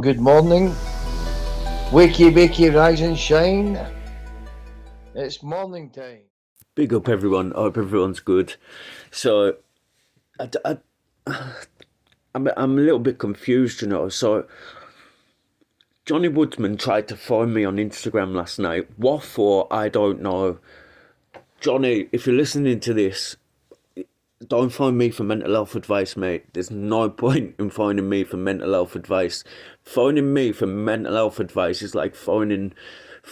Good morning. Wakey, rise and shine. It's morning time. Big up everyone. I hope everyone's good. So, I'm a little bit confused, So, Johnny Woodsman tried to find me on Instagram last night. What for? I don't know. Johnny, if you're listening to this, don't find me for mental health advice, mate. There's no point in finding me for mental health advice. Phoning me for mental health advice is like phoning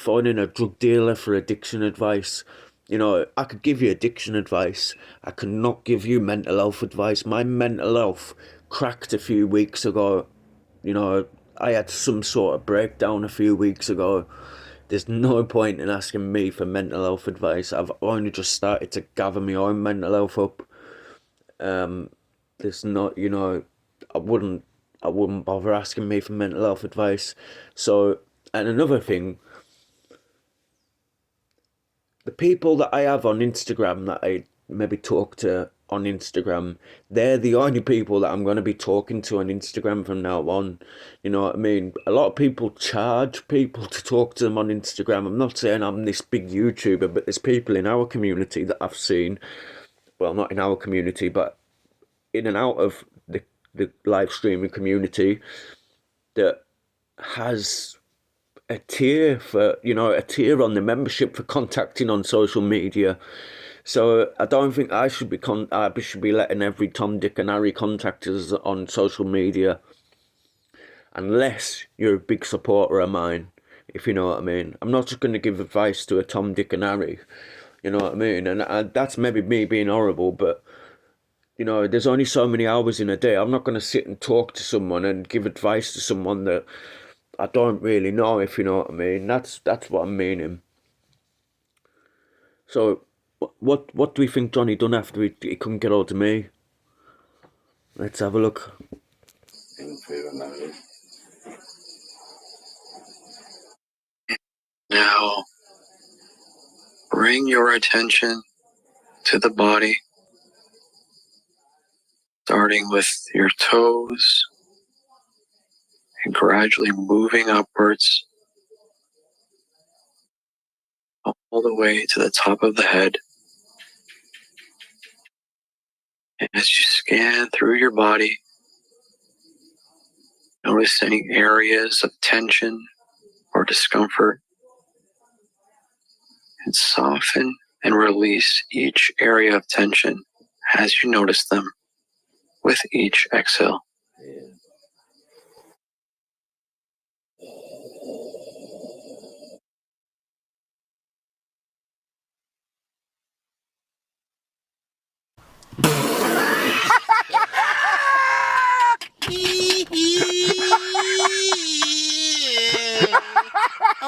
a drug dealer for addiction advice. I could give you addiction advice. I cannot give you mental health advice. My mental health cracked a few weeks ago. I had some sort of breakdown a few weeks ago. There's no point in asking me for mental health advice. I've only just started to gather my own mental health up. There's not, I wouldn't, I wouldn't bother asking me for mental health advice. So, and another thing, the people that I have on Instagram that I maybe talk to on Instagram, they're the only people that I'm going to be talking to on Instagram from now on. You know what I mean? A lot of people charge people to talk to them on Instagram. I'm not saying I'm this big YouTuber, but there's people in our community that I've seen. Well, not in our community, but in and out of the live streaming community that has a tier on the membership for contacting on social media. So I don't think I should be letting every Tom, Dick, and Harry contact us on social media, unless you're a big supporter of mine. If you know what I mean. I'm not just going to give advice to a Tom, Dick, and Harry. You know what I mean. And that's maybe me being horrible, but there's only so many hours in a day. I'm not going to sit and talk to someone and give advice to someone that I don't really know, if you know what I mean. That's what I'm meaning. So, what do we think Johnny done after he couldn't get hold of me? Let's have a look. Now, bring your attention to the body, starting with your toes and gradually moving upwards all the way to the top of the head. And as you scan through your body, notice any areas of tension or discomfort, and soften and release each area of tension as you notice them with each exhale.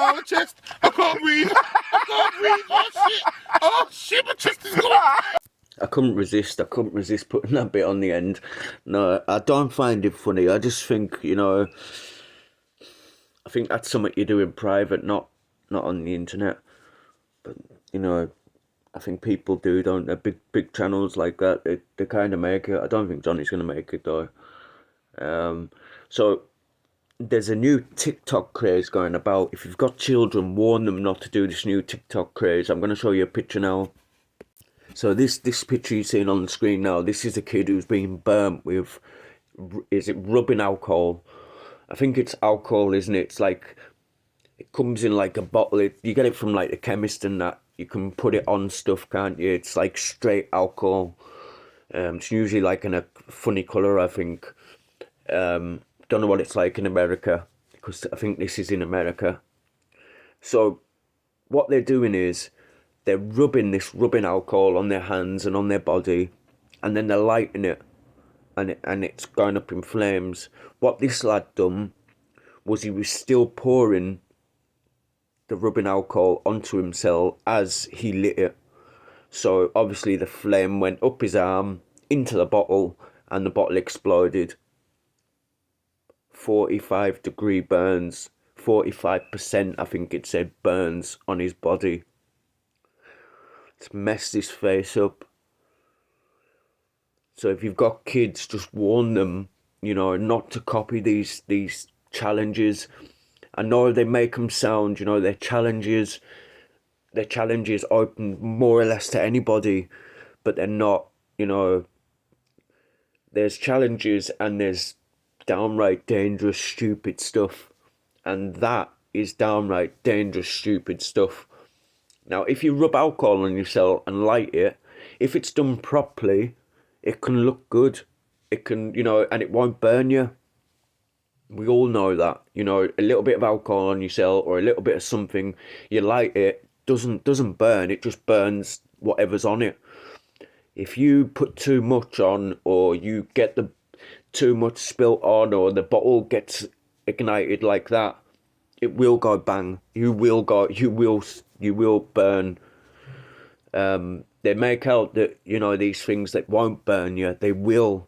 Oh, my chest. I can't breathe. Oh, shit, my chest is going. I couldn't resist putting that bit on the end. No, I don't find it funny. I just think, I think that's something you do in private, not on the internet. But, I think people do, don't they? Big channels like that, they kind of make it. I don't think Johnny's going to make it, though. So there's a new TikTok craze going about. If you've got children, warn them not to do this new TikTok craze. I'm going to show you a picture now. So this picture you're seeing on the screen now, this is a kid who's been burnt with, is it rubbing alcohol? I think it's alcohol, isn't it? It's like, it comes in like a bottle. You get it from like the chemist and that. You can put it on stuff, can't you? It's like straight alcohol. It's usually like in a funny colour, I think. Don't know what it's like in America, because I think this is in America. So what they're doing is they're rubbing this rubbing alcohol on their hands and on their body, and then they're lighting it, and it's going up in flames. What this lad done was he was still pouring the rubbing alcohol onto himself as he lit it. So obviously the flame went up his arm into the bottle, and the bottle exploded. 45-degree burns, 45% I think it said burns on his body. It's messed his face up. So if you've got kids, just warn them, not to copy these challenges. I know they make them sound, you know, their challenges open more or less to anybody, but they're not, you know. There's challenges and there's downright dangerous, stupid stuff. And that is downright dangerous, stupid stuff. Now, if you rub alcohol on yourself and light it, if it's done properly, it can look good. It can, you know, and it won't burn you. We all know that, you know, a little bit of alcohol on yourself or a little bit of something, you light it, doesn't burn, it just burns whatever's on it. If you put too much on, or you get the too much spilt on, or the bottle gets ignited like that, it will go bang. You will burn. They make out that, you know, these things that won't burn you, they will.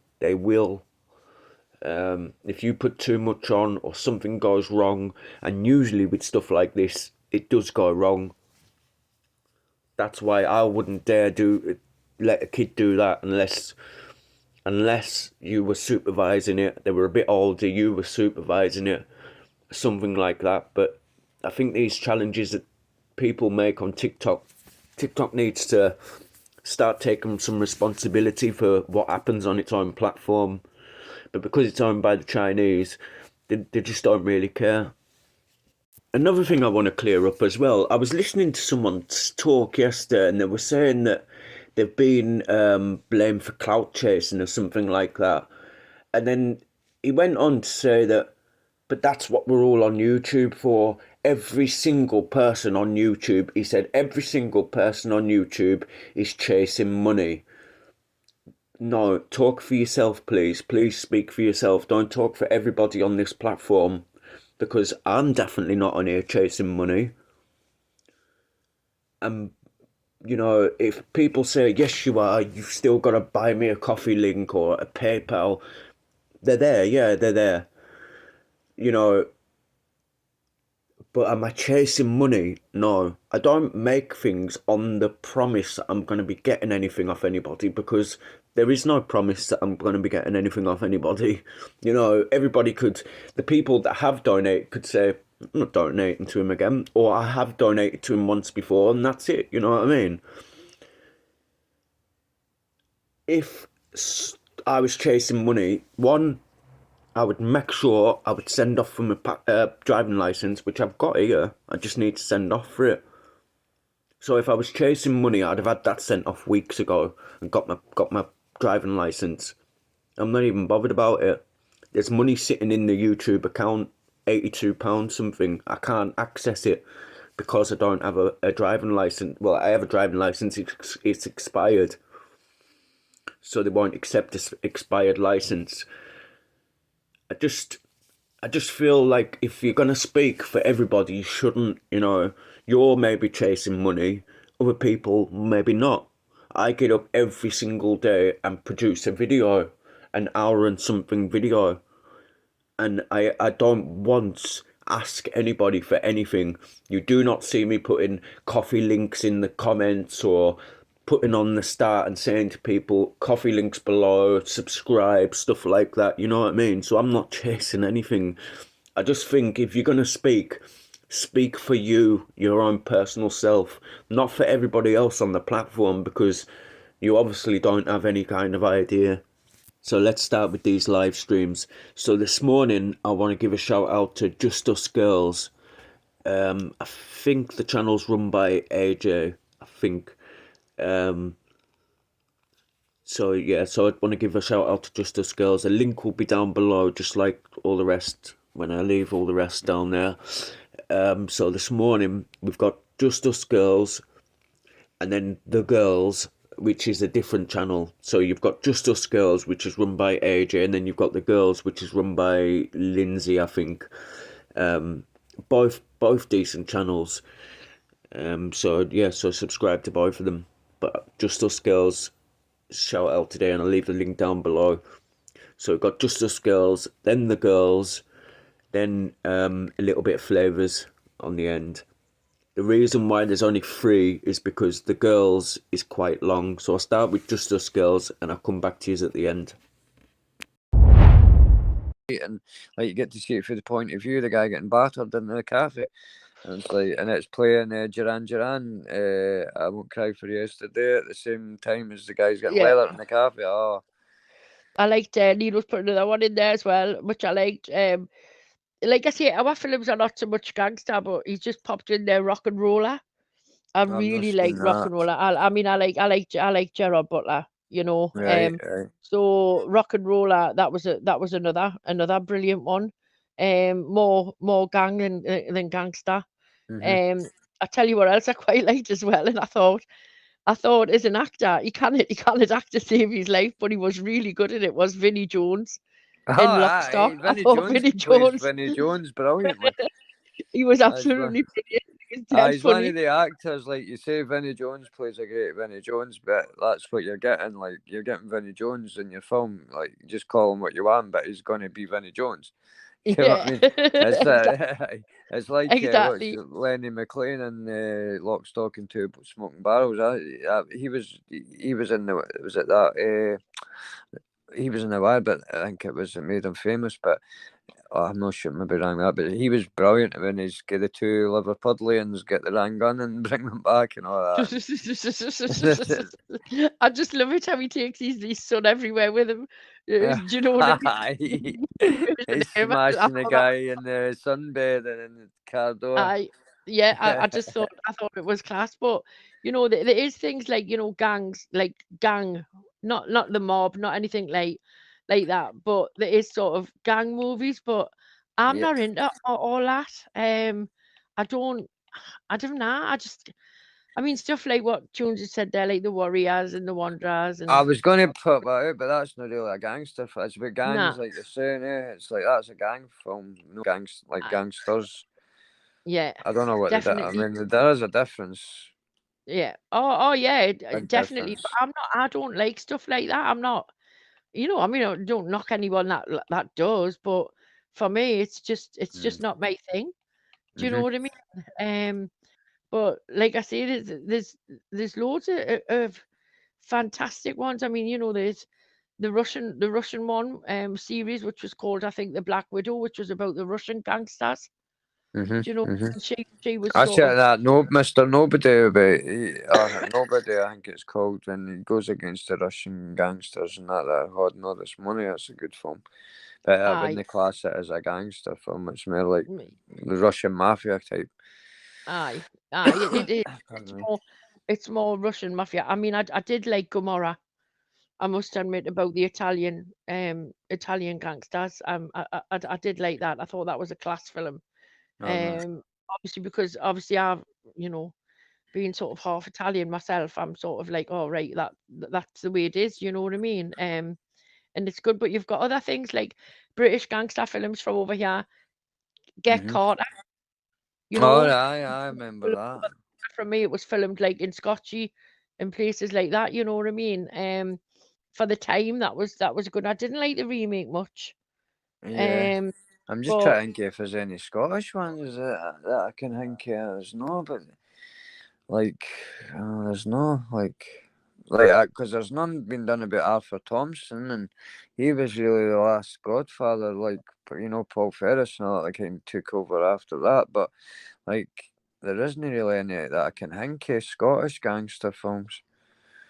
If you put too much on or something goes wrong, and usually with stuff like this, it does go wrong. That's why I wouldn't dare let a kid do that unless you were supervising it. They were a bit older, you were supervising it, something like that. But I think these challenges that people make on TikTok needs to start taking some responsibility for what happens on its own platform. But because it's owned by the Chinese, they just don't really care. Another thing I want to clear up as well, I was listening to someone talk yesterday, and they were saying that they've been blamed for clout chasing or something like that. And then he went on to say that, but that's what we're all on YouTube for. Every single person on YouTube, he said, every single person on YouTube is chasing money. No, talk for yourself, please. Please speak for yourself. Don't talk for everybody on this platform, because I'm definitely not on here chasing money. You know, if people say, yes, you are, you've still got to buy me a coffee link or a PayPal. They're there, yeah, they're there. You know, but am I chasing money? No, I don't make things on the promise that I'm going to be getting anything off anybody, because there is no promise that I'm going to be getting anything off anybody. You know, the people that have donated could say, I'm not donating to him again, or I have donated to him once before, and that's it, you know what I mean? If I was chasing money, one, I would make sure I would send off for my driving licence, which I've got here. I just need to send off for it. So if I was chasing money, I'd have had that sent off weeks ago and got my driving licence. I'm not even bothered about it. There's money sitting in the YouTube account, £82 something. I can't access it because I don't have a driving licence. Well, I have a driving licence, it's expired. So they won't accept this expired licence. I just feel like if you're going to speak for everybody, you shouldn't, you know, you're maybe chasing money, other people maybe not. I get up every single day and produce a video, an hour and something video, and I don't once ask anybody for anything. You do not see me putting coffee links in the comments or putting on the start and saying to people, coffee links below, subscribe, stuff like that, you know what I mean? So I'm not chasing anything. I just think if you're going to speak for you, your own personal self, not for everybody else on the platform, because you obviously don't have any kind of idea. So let's start with these live streams. So this morning, I want to give a shout out to Just Us Girls. I think the channel's run by AJ, I think. So yeah, so I want to give a shout out to Just Us Girls. The link will be down below, just like all the rest, when I leave all the rest down there. So this morning we've got Just Us Girls, and then The Girls, which is a different channel. So you've got Just Us Girls, which is run by AJ, and then you've got The Girls, which is run by Lindsay, I think. Both decent channels. So yeah, so subscribe to both of them. But Just Us Girls, shout out today, and I'll leave the link down below. So we've got Just Us Girls, then The Girls, then a little bit of flavours on the end. The reason why there's only 3 is because The Girls is quite long. So I'll start with Just Us Girls and I'll come back to you at the end. and like you get to see it through the point of view of the guy getting battered in the cafe, and it's like, and it's playing Duran Duran, I Won't Cry for Yesterday at the same time as the guy's getting leather in the cafe. Oh, I liked Nero's putting another one in there as well, which I liked. Like I say, our films are not so much gangster, but he's just popped in there rock and roller. I I've not really seen like rock that. and roller. I mean, I like Gerard Butler, you know. Right. So rock and roller, that was another brilliant one. More gang than gangster. Mhm. I tell you what else I quite liked as well, and I thought as an actor, he can't act to save his life, but he was really good at it. Was Vinnie Jones Oh, in Lock, Stock? I Vinnie thought Jones Vinnie plays Jones, Vinnie Jones brilliantly. he was That's one. absolutely brilliant. He was dead He's one funny. of the actors, like you say, Vinnie Jones plays a great Vinnie Jones, but that's what you're getting. Like, you're getting Vinnie Jones in your film. Like, you just call him what you want, but he's going to be Vinnie Jones. You know what I Yeah, mean? It's exactly. it's like what's Exactly. Lenny McLean in Lock, Stock and Two Smoking Barrels. He was in the, was it that he was in the wire, but I think it was, it made him famous. But I'm not sure, maybe wrong that, but he was brilliant when he's get the two Liverpudlians get the ram gun and bring them back and all that. I just love it how he takes his son everywhere with him. Do you know what I mean? He's smashing the guy in the sunbed and in the car door. I just thought it was class, but you know there is things like, you know, gangs, like gang, not the mob, not anything like that, but there is sort of gang movies, but I'm Yep. not into all that. I don't know. I mean, stuff like what Jones has said there, like the Warriors and the Wanderers, I and was going to put that out, but that's not really a gangster film. It's about gangs, nah, like you're saying. It's like, that's a gang film, no like I, gangsters. yeah, I don't know what I definitely. mean, there is a difference. Yeah. Oh yeah, Big definitely. But difference. I don't like stuff like that. I'm not, you know, I mean, I don't knock anyone that does, but for me, it's just not my thing. Do you know Mhm. what I mean? But like I say, there's loads of fantastic ones. I mean, you know, there's the Russian one series, which was called, I think, The Black Widow, which was about the Russian gangsters. Mhm. Do you know? Mhm. And she was I sort said of, that Mr. Nobody about Nobody, I think it's called, when he goes against the Russian gangsters and that hoarding all this money. That's a good film, but I aye, wouldn't class it as a gangster film. It's more like me- the Russian mafia type. aye, it is. Pardon me. It's more Russian mafia. I mean, I did like Gomorrah. I must admit, about the Italian gangsters. I did like that. I thought that was a class film. No. Obviously because obviously I've, you know, being sort of half Italian myself, I'm sort of like, oh right, that's the way it is. You know what I mean? And it's good. But you've got other things like British gangster films from over here. Get Mhm. Caught. You Oh, know, I remember that. from me, it was filmed like in Scotchy and places like that. You know what I mean? For the time, that was good. I didn't like the remake much. Yeah. I'm just But trying to think if there's any Scottish ones that I can think of. There's no, but like, there's no like because there's none been done about Arthur Thompson, and he was really the last Godfather. Like, you know, Paul Ferris and all that kind of took over after that. But like, there isn't really any that I can think of Scottish gangster films.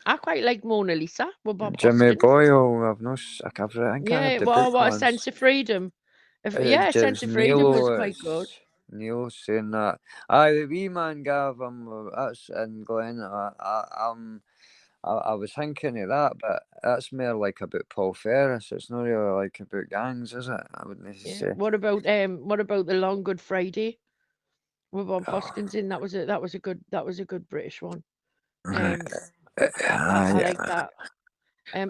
I quite like Mona Lisa with Bob Jimmy Hoskins. Boyle, I think I Yeah, had the well, book what a once. sense of freedom. Yeah, a sense James of freedom was Neil, quite good. it's Neil saying that. Aye, the wee man Gavin, that's in Glen. I was thinking of that, but that's more like about Paul Ferris. It's not really like about gangs, is it? I wouldn't Yeah. say. What about the Long Good Friday with Bob Hoskins in? That was a good British one. I Aye, like that.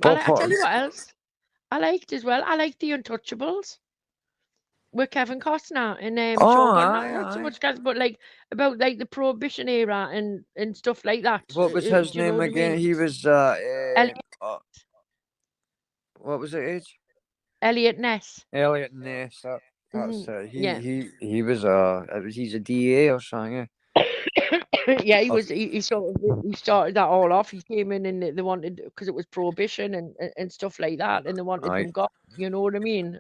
Bob I tell you what else I liked as well. I liked The Untouchables with Kevin Costner and Sean Oh, Connery. Not so aye. much guys, but like about like the Prohibition era and stuff like that. What was Do his you know name what I again? mean? He was Elliot, what was it? Age? Elliot Ness. Elliot Ness. That's Yeah. he was he's a DA or something. Yeah, he was. He sort of he started that all off. He came in and they wanted, because it was prohibition and stuff like that, and they wanted Aye. them gone. You know what I mean?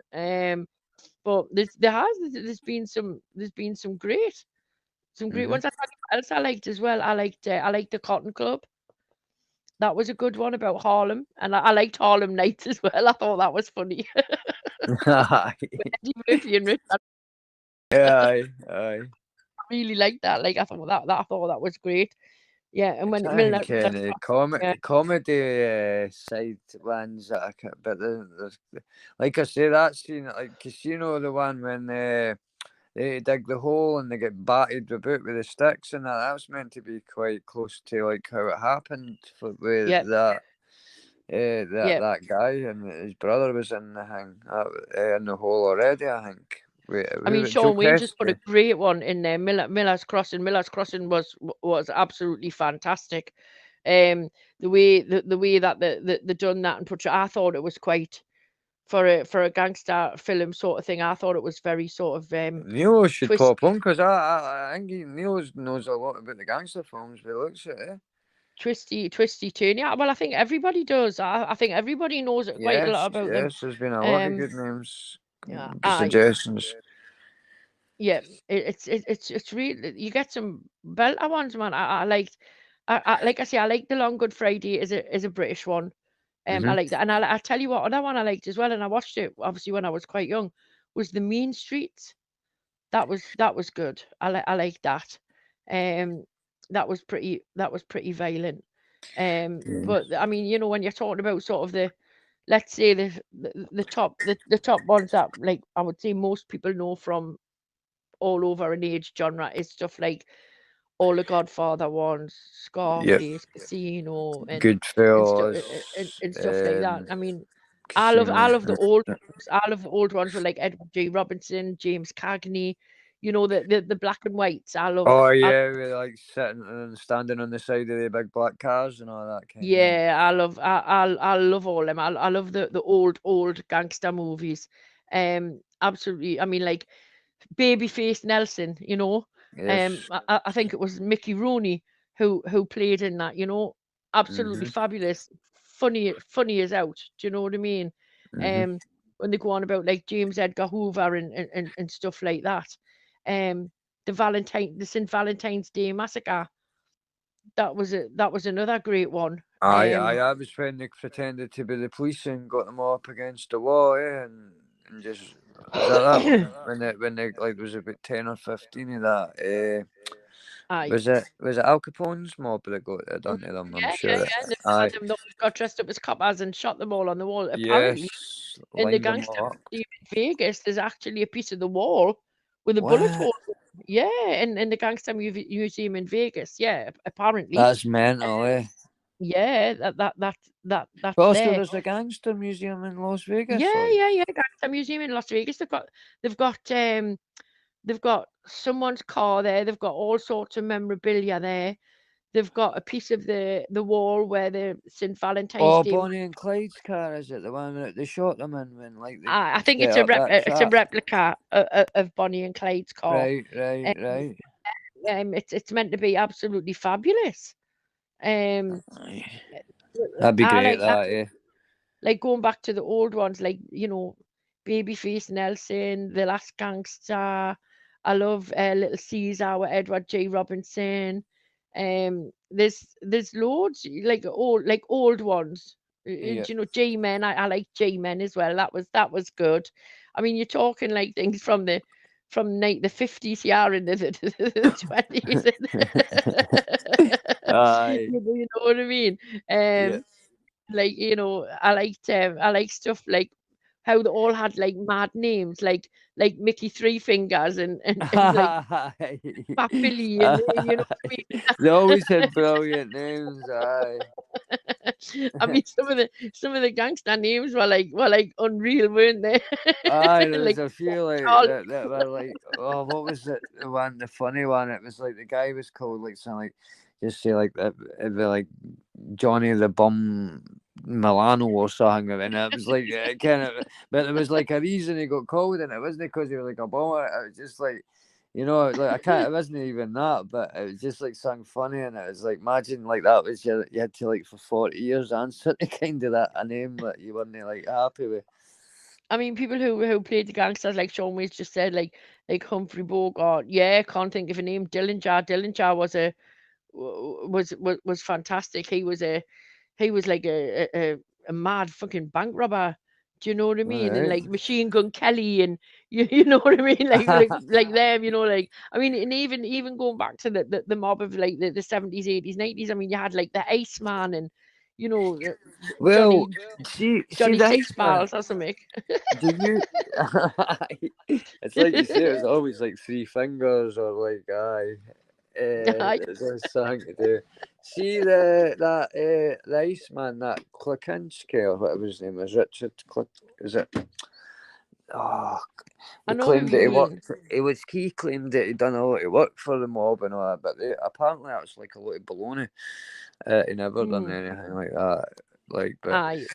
But there's been some great ones. I tell you what else I liked as well. I liked the Cotton Club. That was a good one about Harlem, and I liked Harlem Nights as well. I thought that was funny. Eddie Murphy and Richard. Aye. I really liked that. Like I thought that was great. Yeah, and when I Miller, think any comedy side ones that I can, but there's, like I say, that scene like Casino, the one when they dig the hole and they get battered about with the sticks and that was meant to be quite close to like how it happened with yeah, that guy and his brother was in the thing in the hole already. I think. I mean, Sean Wayne just put a great one in there. Miller's Crossing. Miller's Crossing was absolutely fantastic. The way that they done that and portray, I thought it was quite for a gangster film sort of thing. I thought it was very sort of Neil should twist, pop on because I think Neil knows a lot about the gangster films. But looks at it. twisty turn. Yeah, well, I think everybody does. I think everybody knows quite a lot about them. Yes, there's been a lot of good names, Yeah, suggestions. yeah, it's really, you get some belter ones, man. I liked, like I say, I like the Long Good Friday is a British one. I like that, and I tell you what, another one I liked as well, and I watched it obviously when I was quite young, was The Mean Streets. That was good. I like that. That was pretty violent. But I mean, you know, when you're talking about sort of let's say the top ones that, like, I would say most people know from all over an age genre is stuff like all the Godfather ones, Scarface, Casino, and Goodfellas, stuff like that. I mean, Casino. I love the old ones. I love the old ones with like Edward J. Robinson, James Cagney, you know, the black and whites. Oh yeah, we like sitting and standing on the side of the big black cars and all that kind of thing. Yeah, I love all them. I love the old gangster movies. Absolutely. I mean, like Babyface Nelson, you know. Yes. I think it was Mickey Rooney who played in that, you know. Absolutely fabulous. Funny as out. Do you know what I mean? When they go on about like James Edgar Hoover and stuff like that. The St. Valentine's Day Massacre. That was another great one. I was when they pretended to be the police and got them all up against the wall, and just was that when they like there was about 10 or 15 of that. Was it Al Capone's mob that got it done to them? I'm sure. They had them got dressed up as coppers and shot them all on the wall. Apparently, Yes, in the gangster museum in Vegas, there's actually a piece of the wall with a bullet hole. Yeah, in the gangster museum in Vegas. Yeah, apparently. That's mental, eh? Yeah, that's Also, there. there's a gangster museum in Las Vegas. Yeah. Gangster museum in Las Vegas. They've got someone's car there. They've got all sorts of memorabilia there. They've got a piece of the wall where the St. Valentine's Day. Bonnie and Clyde's car, is it the one that they shot them in when like they I think it's a replica of Bonnie and Clyde's car. Right. It's meant to be absolutely fabulous. That'd be great, yeah. Like going back to the old ones, like, you know, Babyface Nelson, The Last Gangster. I love Little Caesar with Edward J. Robinson. There's loads like old ones. You know, J-Men. I like J-Men as well. That was good. I mean, you're talking like things from the 50s here in the 20s. You know what I mean? Like, you know, I like stuff like how they all had like mad names, like Mickey Three Fingers and like Fat Billy, and you know what I mean? They always had brilliant names. I mean, some of the gangster names were like unreal, weren't they? There was a few like that were like, oh, what was it? The funny one. It was like the guy was called like something like, just say like it'd be like Johnny the Bum Milano or something, and it was like kind of, but there was like a reason he got called, and it wasn't because he was like a bum. It was just like, you know, like I can't. It wasn't even that, but it was just like something funny, and it was like, imagine like that was you had to like for 40 years answer to kind of that a name that you weren't like happy with. I mean, people who played the gangsters, like Sean Waits just said, like Humphrey Bogart. Yeah, can't think of a name. Dillinger. Dillinger was fantastic. He was like a mad fucking bank robber. Do you know what I mean? And Alright. like Machine Gun Kelly, and you know what I mean? Like them, you know, like I mean, and even going back to the mob of like the 70s, 80s, 90s. I mean, you had like the Iceman, and you know Well, see Johnny the Six Iceman. Barrels or something. Do you? It's like you say. It's always like three fingers or like aye. Aye. There's always something to do. See the Iceman, that Klikinski or whatever his name is, Richard. Is it? Oh, I they know who claimed that you he mean. worked. He claimed that he'd done a lot of work for the mob and all that, but apparently that was like a lot of baloney. He never done anything like that. Like, but Aye.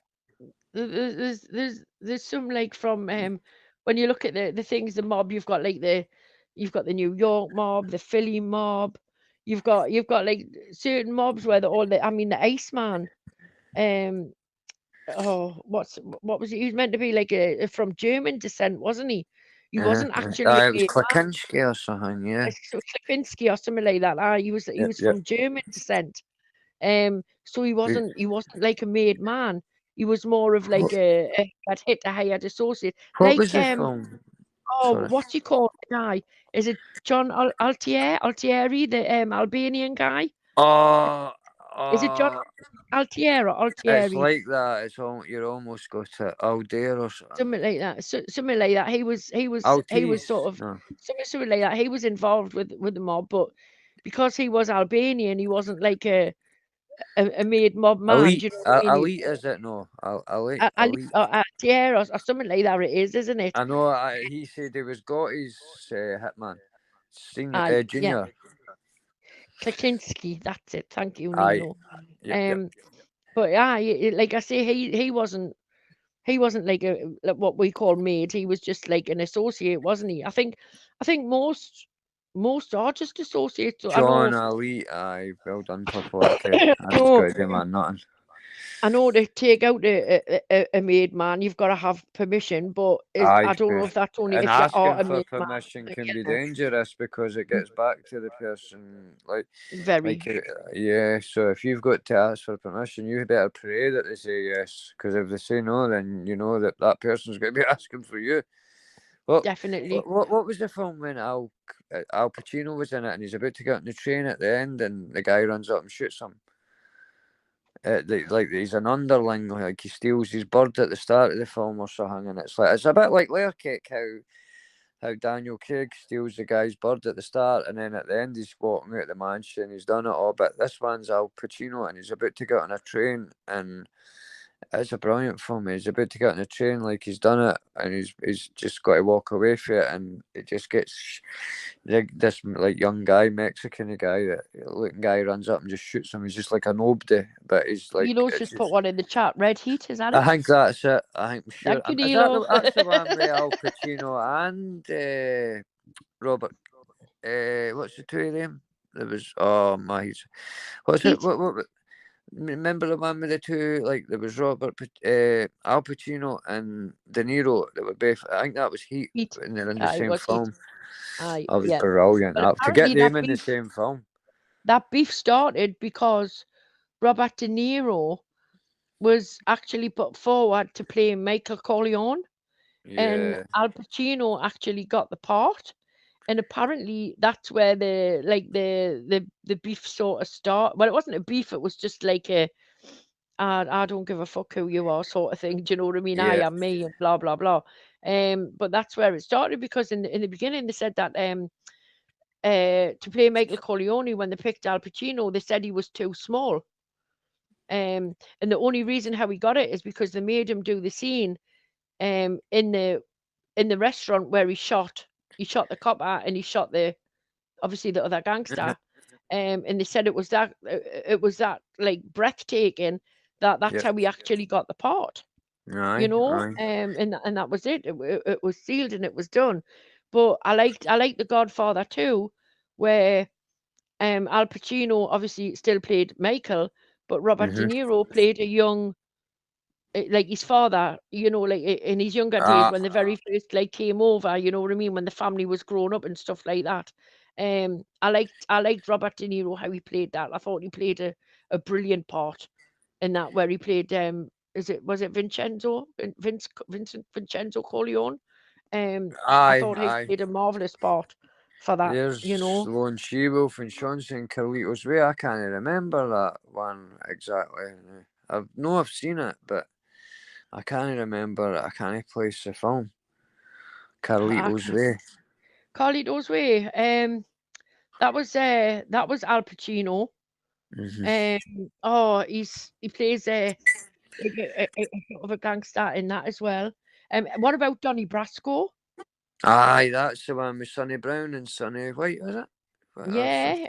There's some like from when you look at the things, the mob, you've got the New York mob, the Philly mob, you've got like certain mobs where I mean the Iceman, oh what was he? He was meant to be like from German descent, wasn't he? He wasn't actually it a was made man. Klikinski or something. Yeah. Klipinski or something like that. He was Yeah. from German descent. So he wasn't like a made man. He was more of like a had hit a hired associate. What was Like the film? oh, Sorry. what's he called? The guy? Is it John Altieri, the Albanian guy? Oh, Is it John Altieri or it's Altieri? like that. It's all you're almost got it. Aldair or something. Something like that. Something like that. He was Altis. sort of No. something like that. He was involved with the mob, but because he was Albanian, he wasn't like a made mob man. Do Elite. you know what I mean? Elite is it? No. Elite. Ali Elite. Altieri or something like that. It is, isn't it? I know. He said he was got his hitman. Senior, Yeah. junior. Klikinski, that's it. Thank you, Aye. Nino. Yep. But like I say, he wasn't like like what we call made. He was just like an associate, wasn't he? I think most are just associates. So John Elite. Aye. Well done, Purple. Okay. I just know, got to do my nothing. I know to take out a made man, you've got to have permission, but I don't know if that's only and if you are asking a for made permission man. can be dangerous because it gets back to the person. Very. Yeah. So if you've got to ask for permission, you better pray that they say yes. Because if they say no, then you know that person's going to be asking for you. Well, Definitely. What was the film when Al Pacino was in it and he's about to get on the train at the end and the guy runs up and shoots him? Like he's an underling, like he steals his bird at the start of the film or something, and it's a bit like Lercake how Daniel Craig steals the guy's bird at the start, and then at the end he's walking out the mansion, he's done it all. But this one's Al Pacino, and he's about to get on a train, and it's a brilliant film. He's about to get on a train, like he's done it, and he's just got to walk away from it, and it just gets this like young guy, Mexican guy, looking guy runs up and just shoots him. He's just like a nobody, but he's like. Just put one in the chat. Red Heat, is that it? I think that's it. I think sure. Thank you, Is Nilo. that's the one with Al Pacino and Robert? What's the two of them? There was what's Heat. it? What? Remember the one with the two? Like there was Al Pacino and De Niro. That were both. I think that was Heat. And they're in the same film. Aye, That was brilliant. But To get them in beef, the same film. That beef started because Robert De Niro was actually put forward to play Michael Corleone, and Al Pacino actually got the part. And apparently that's where the beef sort of start. Well, it wasn't a beef; it was just like I don't give a fuck who you are sort of thing. Do you know what I mean? I am me, and blah blah blah. But that's where it started because in the beginning they said that to play Michael Corleone, when they picked Al Pacino, they said he was too small. And the only reason how he got it is because they made him do the scene in the restaurant where he shot the copper and he shot obviously the other gangster. And they said it was that like breathtaking that's how we actually got the part. You know, and that was it. It was sealed and it was done. But I liked The Godfather too, where Al Pacino obviously still played Michael, but Robert De Niro played a young like his father, you know, like in his younger days Ah, when the very first like came over, you know what I mean, when the family was growing up and stuff like that. I liked Robert De Niro, how he played that. I thought he played a brilliant part in that, where he played was it Vincent Vincenzo Corleone? I aye, thought he aye. played a marvelous part for that, you There's know. Lone She-Wolf and Chauncey and Carlito's Way. I can't remember that one exactly. I've seen it, but I can't remember it. I can't place the film. I Carlito's Way. Carlito's Way. That was Al Pacino. Oh, he plays like a sort of a gangster in that as well. What about Donnie Brasco? Aye, that's the one with Sonny Brown and Sonny White, is it? Yeah,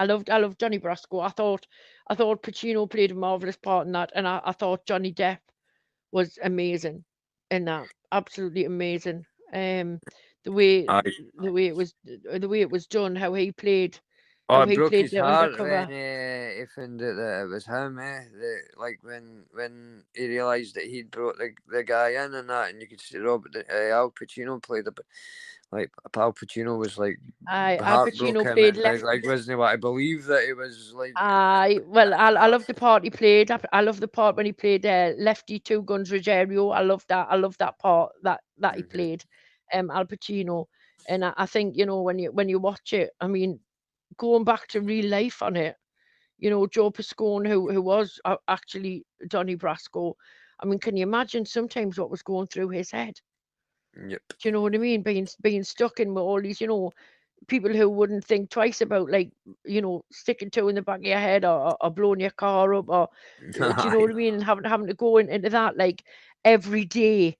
I loved Johnny Brasco. I thought Pacino played a marvelous part in that, and I thought Johnny Depp was amazing in that, absolutely amazing. The way Aye. the way it was done, Oh, how it he broke played his the heart when undercover. he found out that it was him, like when he realised that he'd brought the guy in and that, and you could see Al Pacino played like Al Pacino was like Al Pacino heartbroken played and left. like wasn't what I believe that he was like. I love the part he played. I love the part when he played Lefty Two Guns Ruggiero. I love that. I love that part that he played, Al Pacino. And I think, you know, when you watch it, I mean, going back to real life on it, you know, Joe Piscone, who was actually Donnie Brasco. I mean, can you imagine sometimes what was going through his head? Yep. Do you know what I mean? Being stuck in with all these, you know, people who wouldn't think twice about, like, you know, sticking two in the back of your head, or blowing your car up, or do you know what I mean? And having to go into that like every day.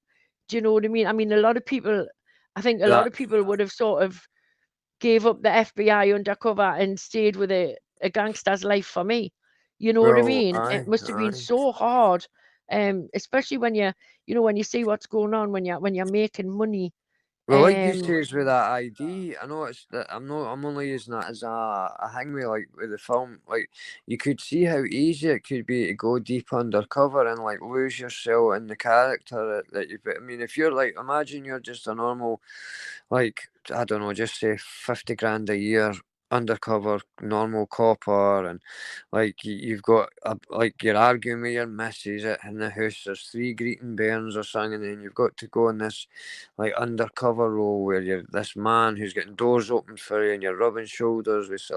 Do you know what I mean? I mean, I think a lot of people would have sort of gave up the FBI undercover and stayed with a gangster's life for me. You know what I Well, mean? aye, It must have been aye. so hard. Especially when you know, when you see what's going on, when you're making money. Well, like you Um, says with that ID, I know it's that I'm only using that as a hang with like with the film. Like you could see how easy it could be to go deep undercover and like lose yourself in the character that you put. I mean, if you're like, imagine you're just a normal, like I don't know, just say 50 grand a year undercover normal copper, and like you've got like you're arguing with your missus in the house, there's 3 greeting bairns or something, and then you've got to go in this like undercover role where you're this man who's getting doors open for you, and you're rubbing shoulders with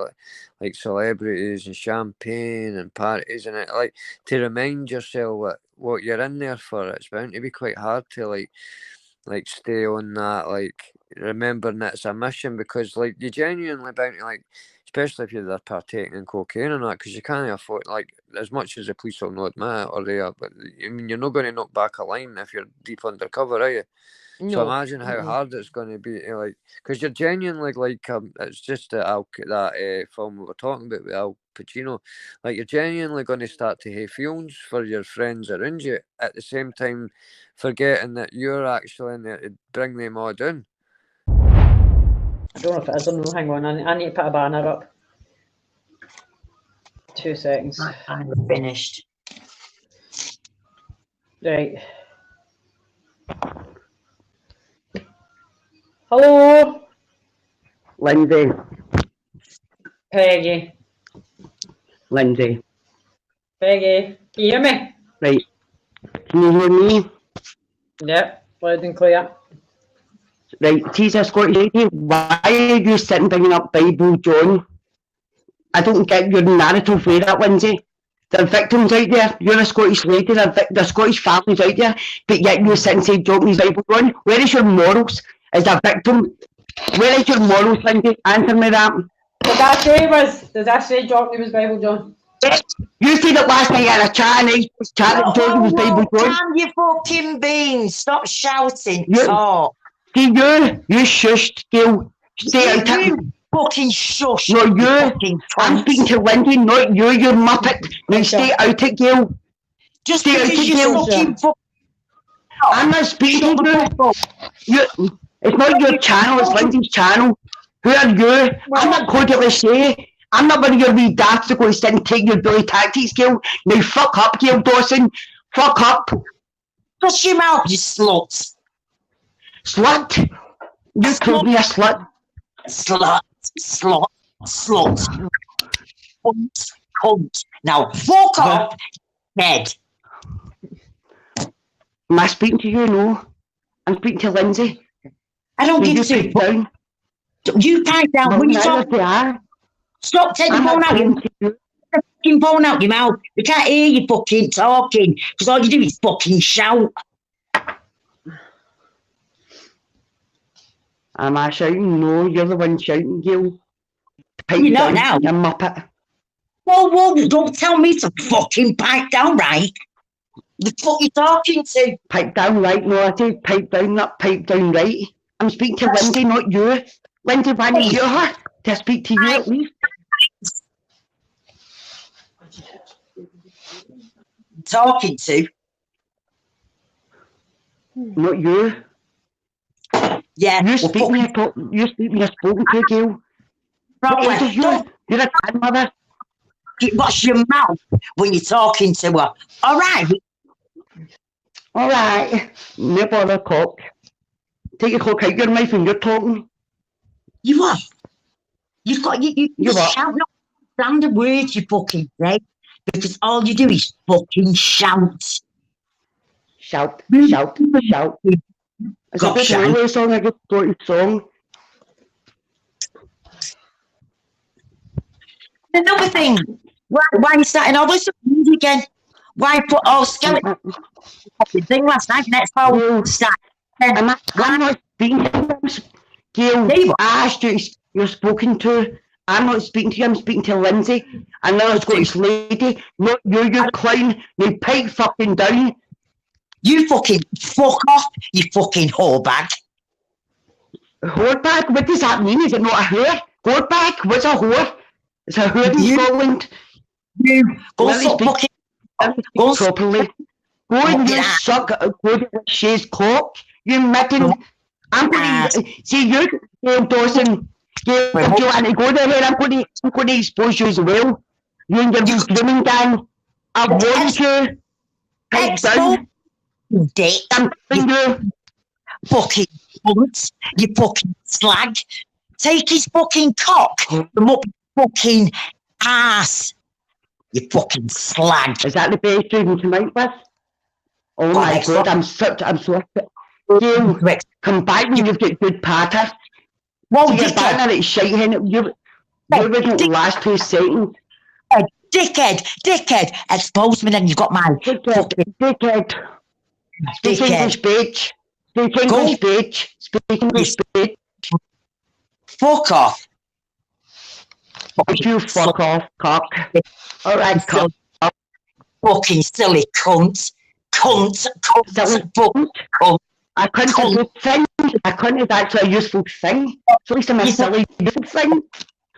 like celebrities and champagne and parties, and it like to remind yourself what you're in there for. It's bound to be quite hard to like stay on that, like remembering that it's a mission, because like you genuinely bound to like, especially if you're partaking in cocaine and that, because you can't afford, like, as much as the police will not admit or they are, but I mean, you're not going to knock back a line if you're deep undercover, are you? So no. imagine how hard it's going to be to like, because you're genuinely like, it's just that film we were talking about with Al Pacino, like you're genuinely going to start to have feelings for your friends around you at the same time, forgetting that you're actually in there to bring them all down. I don't know if it is or no. Hang on, I need to put a banner up. 2 seconds. I'm finished. Right. Hello, Lindsay. Peggy. Lindsay. Peggy, can you hear me? Right. Can you hear me? Yep, loud and clear. Right. See, a Scottish lady, why are you sitting bringing up Bible, John? I don't get your narrative with that, Lindsay. There are victims out there. You're a Scottish lady. There are Scottish families out there. But yet you sit and say, John, his Bible, John. Where is your morals as a victim? Where is your morals, Lindsay? Answer me that. Does that say Jockney was Bible John? Yes. You said it last night at a chat, and I chat that John was Bible, John. Damn you fucking beans! Stop shouting. You- Talk. See, you shushed, Gail. Stay out of You fucking shush. No, you. fucking I'm cunt. speaking to Lindsay, not you, you muppet. Now stay out it, Gail. Just stay out because it, you Gail. fucking I'm not speaking to you. It's not your channel, it's Lindsay's channel. Who are you? I'm not going to say. I'm not one of your wee dads to go and sit and take your Billy tactics, Gail. Now fuck up, Gail Dawson. Fuck up. Shut your mouth, you slut. Slut. You called me a slut. Slut. Cunt. Now, fuck off, head. Am I speaking to you? No. I'm speaking to Lindsay. I don't Will give you a pipe shit. down? You pipe down. Well, When you neither talk, they are. stop taking I'm the phone not out your talking to you. fucking phone out your mouth. We can't hear you fucking talking because all you do is fucking shout. Am I shouting? No, you're the one shouting, Gail. Pipe You're not down, now. you muppet. Whoa, don't tell me to fucking pipe down, right? The fuck you talking to? Pipe down right, no, I said pipe down, not pipe down right. I'm speaking to Lindsay, not you. Lindsay, why didn't you her to speak to you at least? Talking to? Not you. Yeah. You well, speak when you're spoken to, Gail. What age is you? You're a grandmother. What's your mouth when you're talking to her? All right. All right. No bother, cock. Take your cock out your mouth when you're talking. You what? You've got you what? shout not understand the words you fucking say because all you do is fucking shout. Shout. Mm. Shout. It's a Got good shout. railway song, a good Scottish song. Another thing, why are you starting all this music again? Why put all skeleton thing last night? Next time start. I'm not speaking to you. Gail, I asked you, you're spoken to. I'm not speaking to you, I'm speaking to Lindsay, another Scottish lady, not you clown. Now pipe fucking down. You fucking fuck off, you fucking whore bag. Whore bag? What does that mean? Is it not a whore? Whore bag? What's a whore? It's a whore in Scotland. You go suck fucking properly. Go and you suck good she's cock. You mitten. I'm going to see you, Gail Dawson. Gail, if you want to go there, I'm going to expose you as well. You and your grooming gang. I've warned you. Pipe down. Dick. I'm telling you. Fucking cunt. You fucking slag. Take his fucking cock from up your fucking ass. You fucking slag. Is that the best you can come out with? Oh my God, I'm so Gail, come back when you've got good patter. Whoa, see your banner, it's shite in it. You wouldn't last 2 seconds. Dickhead, expose me then, you've got my... Dickhead. Speak English, bitch. Speak English, bitch. Speak English, bitch. Fuck off. You fuck off, cock. Alright, cock. Fucking silly cunt. Cunt. Silly cunt. I couldn't a good thing. I couldn't is actually a useful thing. So at least I'm a silly useful thing.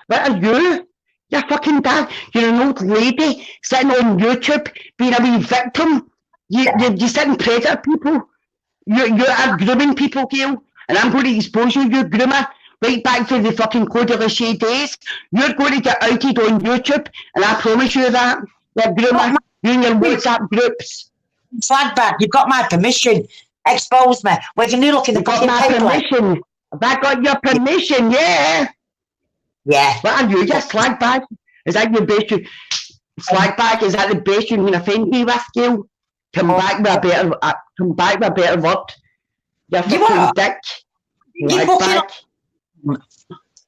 What are you? You're fucking dad. You're an old lady sitting on YouTube being a wee victim. You sit and predator people. You are grooming people, Gail. And I'm going to expose you, you groomer. Right back to the fucking Code of the Shade days. You're going to get outed on YouTube. And I promise you that. You're groomer. You and your WhatsApp groups. Flag back. You've got my permission. Expose me. We can look in the fucking paper. Permission. Have I got your permission? Yeah. Yeah. What are you? Your slag bag? Is that your best? Slag bag? Is that the best you can offend me with, Gail? Come back with a better word. You fucking dick. Slag bag.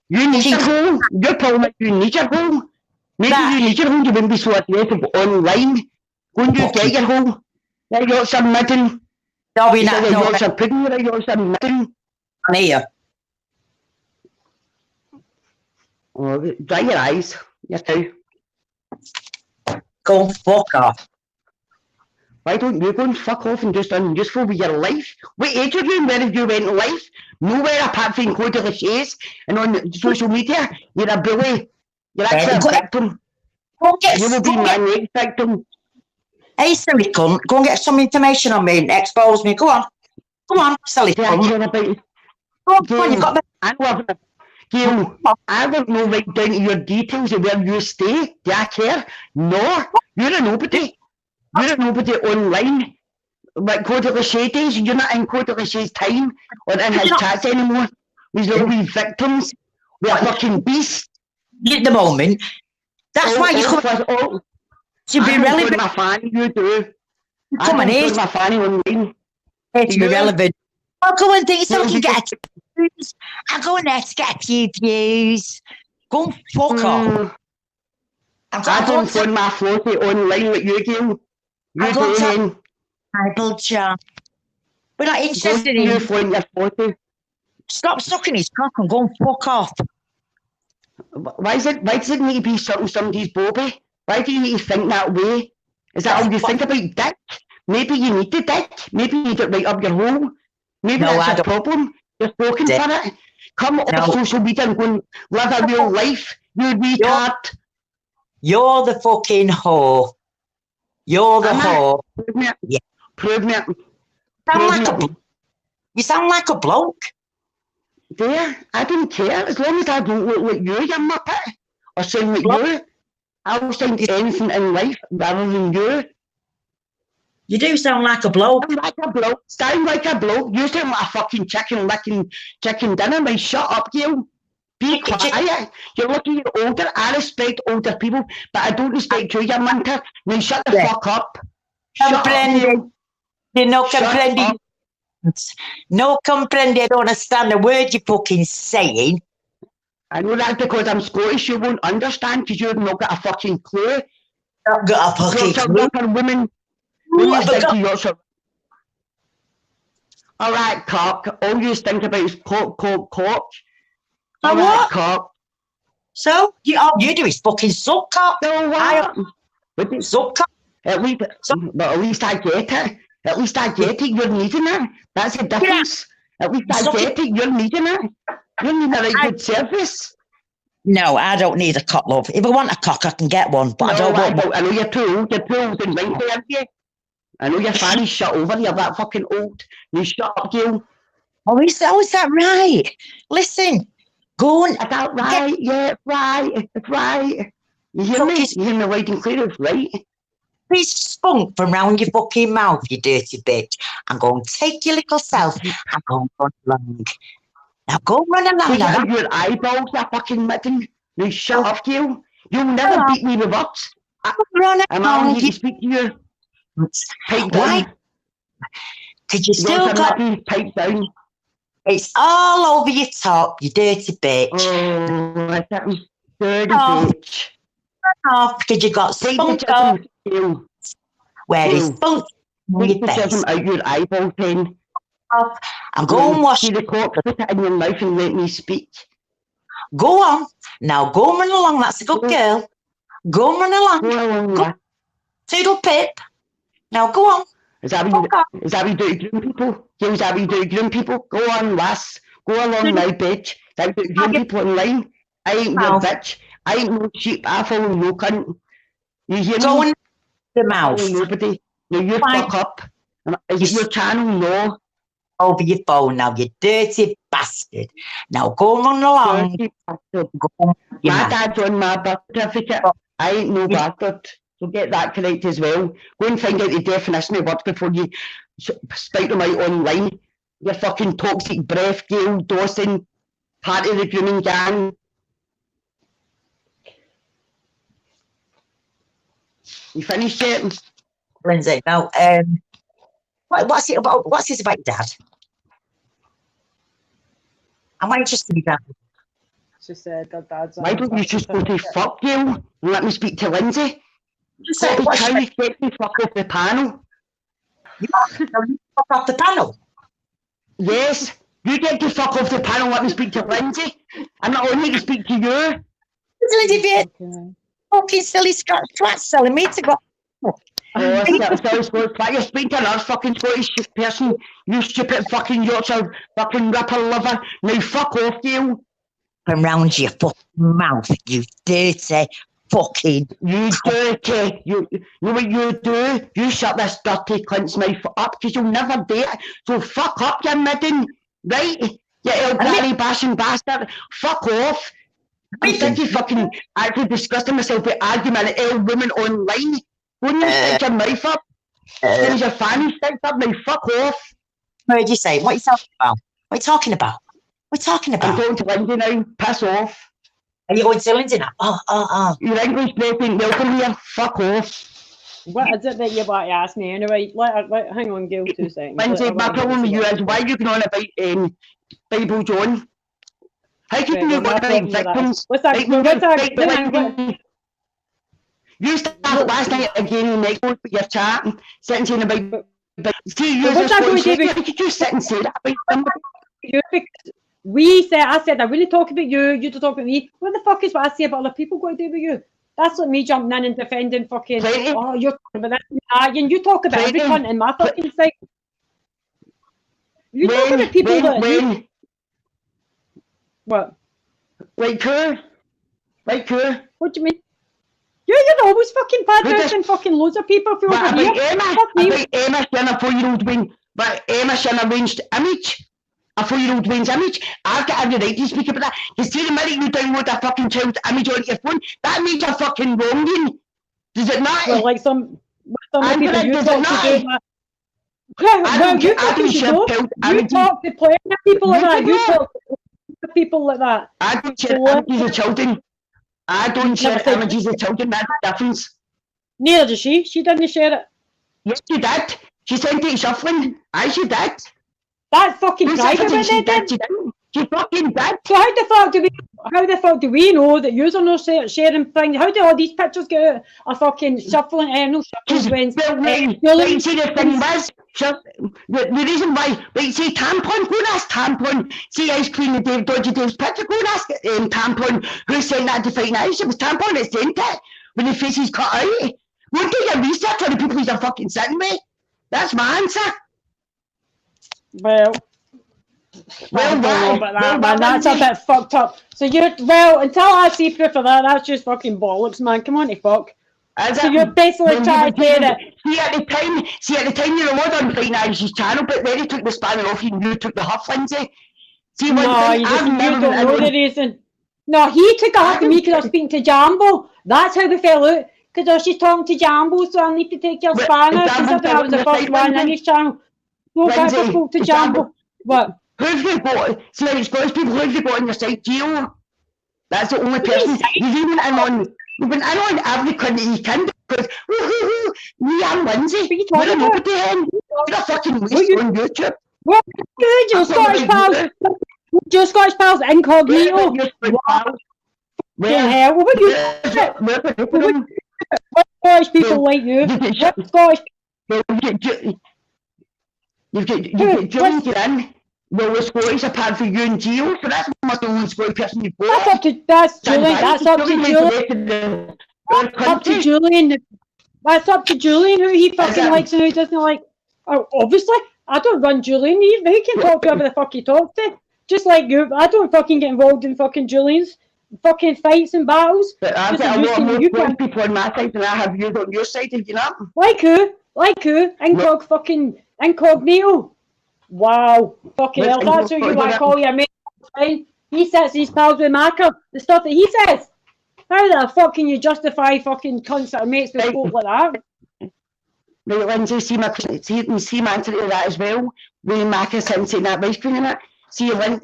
You need your home. You're telling me you need your home. Maybe you need your home. You wouldn't be so aggressive online. Go and you get your home. You're Yorkshire midden. No, we're not. No, Yorkshire pudding. You're a Yorkshire midden. I'm here. Oh, dry your eyes. You too. Go fuck off. Why don't you go and fuck off and just unuseful with your life? What age are you and where have you went in life? Nowhere apart from Code of the Shays and on social media. You're a bully. You're actually a victim. You will be my next victim. Hey, silly cunt, go and get some information on me and expose me. Go on, silly cunt. Go on, you've got the... Gail, I don't know right down to your details of where you stay. Do I care? No, you're a nobody. You're nobody online. Like Cody Lachey's, you're not in Cody Lachey's time or in his chats anymore. These little wee victims. We're fucking beasts. At the moment, that's why you could to be I don't relevant. put my fanny, you do. I Come on, don't here put my fanny online. to be You? relevant. I'll go and do so I You can get views. I'll go in there to get a few views. Go and fuck off. I don't put my floaty online with you, Gail. You do, hen. Bible John. We're not interested You in. floating your floaty. Stop sucking his cock and go and fuck off. Why does it need to be somebody's bobby? Why do you need to think that way? Is that all you think about dick? Maybe you need the dick. Maybe you need it right up your hole. Maybe No, I that's a don't. problem. You're looking for it. Come off social media and go and live a real life. You retard. You're the fucking whore. You're the whore. Prove me. Yeah. Prove me. You sound like a bloke. There, I don't care. As long as I don't look like you muppet, or sound like you, I'll sound anything in life rather than you. You do sound like a bloke. Sound like a bloke. Sound like a bloke. You sound like a fucking chicken licking chicken dinner. Man, shut up, Gail. Be quiet. You're looking at older. I respect older people, but I don't respect you, you munter. Now shut the fuck up. Shut up, Gail. No comprende. No comprende. I don't understand a word you're fucking saying. I know that's because I'm Scottish. You won't understand because you've not got a fucking clue. Not got a fucking clue. Women. All right, cock. All you think about is cock. All right, cock. So all you do is fucking suck cock. No, what? Suck cock. At least I get it. At least I get it. You're needing it. That's the difference. At least I get it. You're needing it. You're needing a good service. No, I don't need a cock, love. If I want a cock, I can get one, but I don't want one. I know you're too old. You're too old and wrinkly, aren't you? I know your fanny's shut over. You're that fucking old. You shut up, Gail. Oh, is that right? Listen, go on. Is that right? Yeah, it's right. It's right. You hear me? You hear me loud and clear? It's right. Please spunk from round your fucking mouth, you dirty bitch. And go and take your little self and go and run along. Now go run along. Take out your eyeballs, you fucking mitten. Now shut up, Gail. You'll never beat me with words. I'm out here to speak to you. Pipe down. Why? Because you still got... Pipe down. It's all over your top, you dirty bitch. Oh, I think dirty bitch. Off because you got spunk off. Where is spunk? Take the jism out your eyeball pen. Off and go and wash the cock, put it in your mouth and let me speak. Go on. Now go and run along. That's a good girl. Go and run along. Go along. Toodle pip. Now go on. Is that what you do to groom people? Yeah, is that what you do to groom people? Go on, lass. Go along now, bitch. That you groom people online. I ain't your bitch. I ain't no sheep. I follow no cunt. You hear me? Go in the mouth. Nobody. Now you fuck up. Is it your channel? No. Over your phone now, you dirty bastard. Now go and run along. Dirty bastard. My dad's on my birth certificate. I ain't no bastard. So get that correct as well. Go and find out the definition of words before you spout them out online. Your fucking toxic breath, Gail Dawson, part of the grooming gang. You finished yet? Lindsay, now, what's this about your dad? I'm interested in that. She said that dad's on. Why don't you just go to fuck, Gail, and let me speak to Lindsay? Just say, how you get me fuck off the panel? You fuck off the panel? Yes, you get to fuck off the panel and let me speak to Lindsay. I'm not only to speak to you. Silly bit. Fucking silly twat telling me to go. Oh, silly Scottish twat. You're speaking to another fucking Scottish person. You stupid fucking Yorkshire fucking ripper liver. Now fuck off, Gail. From round your fucking mouth, you dirty fucking... You dirty. You know what you do? You shut this dirty cunt's mouth up because you'll never do it. So fuck up, you midden. Right? You elderly bashing bastard. Fuck off. I'm sick of fucking actually disgusting myself with arguing with old women online. When you stick your knife up, there's your fanny sticked up, now fuck off. What did you say? What are you talking about? What are you talking about? What are you talking I'm about? going to Lindsay now, piss off. Are you going to Lindsay now? Oh. Your English break ain't welcome here, fuck off. What is it that you want to ask me anyway? Hang on, Gil, 2 seconds. Lindsay, my problem with you is why you going on about Bible John? How can Right, you well, my want to problem be with that is- victims? What's that? Like, Well, what's that? like, Hang on, what- you started last night again in the night, but you're chatting, sitting saying about. But see, you what's that going to do with- how could you sit and say that about somebody? you, I said I wouldn't talk about you, you to talk about me. What the fuck is what I say about other people got to do with you? That's like me jumping in and defending fucking, Plenty. oh, you're talking about this and you talk about every Plenty. cunt in my fucking side. You talk about people that... What? Like who? Like who? What do you mean? You're always fucking bad Who does- mouthing fucking loads of people from But over here. about Emma, Fuck me. about Emma showing a 4-year-old Wayne, but Emma showing a arranged image, a 4-year-old Wayne's image. I've got every right to speak about that. Because see the minute you download a fucking child's image onto your phone, that makes you fucking wronging. Does it not? Well, like some of the I'm people gonna you do talk that. to do that. Yeah, well, you fucking should know. You talk to plenty of people like that. You talk to people like that. I don't share What? images of children. I don't share Never said- images of children. That's the difference. Neither does she. She didn't share it. Yes, she did. She sent it shuffling. Aye, she did. That's fucking Who said private, she but they did? did. She didn't. She fucking did. So how the fuck do we know that yous are not sharing things? How do all these pictures get out? A fucking shuffling, no shuffling, Right, see the thing was, the reason why, right, see tampon, go and ask tampon, see Ice Queen and Dave Dodgy Dave's picture, go and ask tampon, who sent that to Fighting Irish? It was tampon that sent it, when the face is cut out. Go do your research on the people you're fucking sitting with. That's my answer. Well, I don't know about that, man. That's a bit fucked up. So until I see proof of that, that's just fucking bollocks, man. Come on, to fuck. So you're basically trying to say that... See, at the time you were on Fighting Irish's channel, but then he took the spanner off you and you took the huff, Lindsay. See, one No, thing, you I've don't never know the reason. No, he took a huff to me because I was speaking to Jambo. That's how we fell out. Because she's talking to Jambo, so I need to take your spanner. Considering I was the first one in his channel. No, but I spoke to Jambo. What? Who have you got? See, like Scottish people, who have you got on your side? Gio? That's the only person. You've been in on every country you can because me and Lindsay, we're a nobody hen. We're a fucking waste on YouTube. What? Your Scottish pals? Your Scottish pals incognito? Where the hell? What Scottish people like you? What Scottish? You've got Julian in. Well, we're Scottish apart from you and Gio, so that's not the only Scottish person you've got. That's Julian. That's up to Julian. Up to Julian. That's up to Julian who he fucking likes and who he doesn't like. Oh, obviously, I don't run Julian. He can talk to whoever the fuck he talks to. Just like you, I don't fucking get involved in fucking Julian's fucking fights and battles. But I've got a lot more Scottish people on my side than I have you on your side, have you not? Like who? Fucking incognito. Wow. Fucking hell, that's who you want to call your mate. Fine. He sets his pals with Marker. The stuff that he says. How the fuck can you justify fucking cunts that are mates with folk like that? Right, Lindsay, see my answer to that as well. When Marcus saying that Ice Queen in it. See when